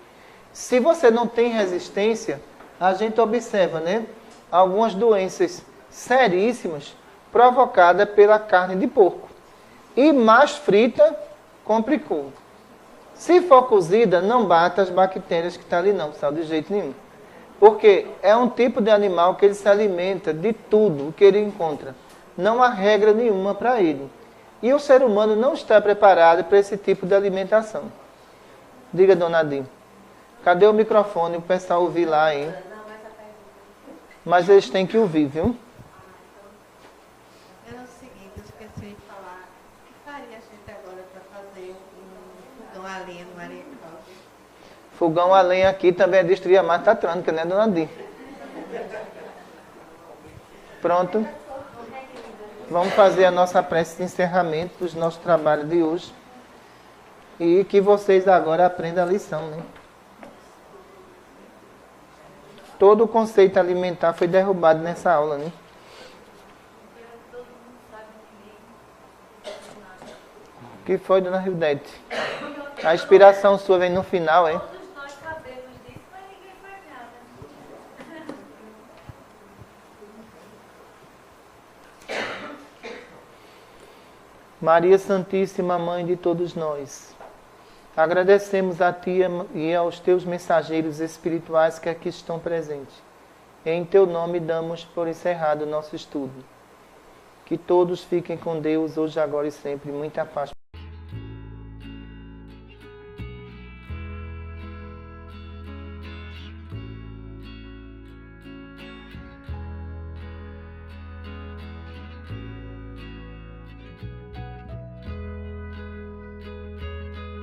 Se você não tem resistência, a gente observa, né? Algumas doenças seríssimas provocadas pela carne de porco. E mais frita, complicou. Se for cozida, não bata as bactérias que estão ali não, pessoal, de jeito nenhum. Porque é um tipo de animal que ele se alimenta de tudo o que ele encontra. Não há regra nenhuma para ele. E o ser humano não está preparado para esse tipo de alimentação. Diga, dona Adi. Cadê o microfone? O pessoal ouvir lá, hein? Mas eles têm que ouvir, viu? É o seguinte, eu esqueci de falar. O que faria a gente agora para fazer um fogão a lenha no Maria Cláudia? Fogão a lenha aqui também é destruir a Mata Atlântica, né, dona Di? Pronto. Vamos fazer a nossa prece de encerramento dos nossos trabalhos de hoje. E que vocês agora aprendam a lição, né? Todo o conceito alimentar foi derrubado nessa aula, né? O que foi, dona Rildete? A inspiração sua vem no final, hein? Todos nós sabemos disso, mas ninguém faz nada. Maria Santíssima, Mãe de todos nós, agradecemos a Ti e aos Teus mensageiros espirituais que aqui estão presentes. Em Teu nome damos por encerrado o nosso estudo. Que todos fiquem com Deus hoje, agora e sempre. Muita paz.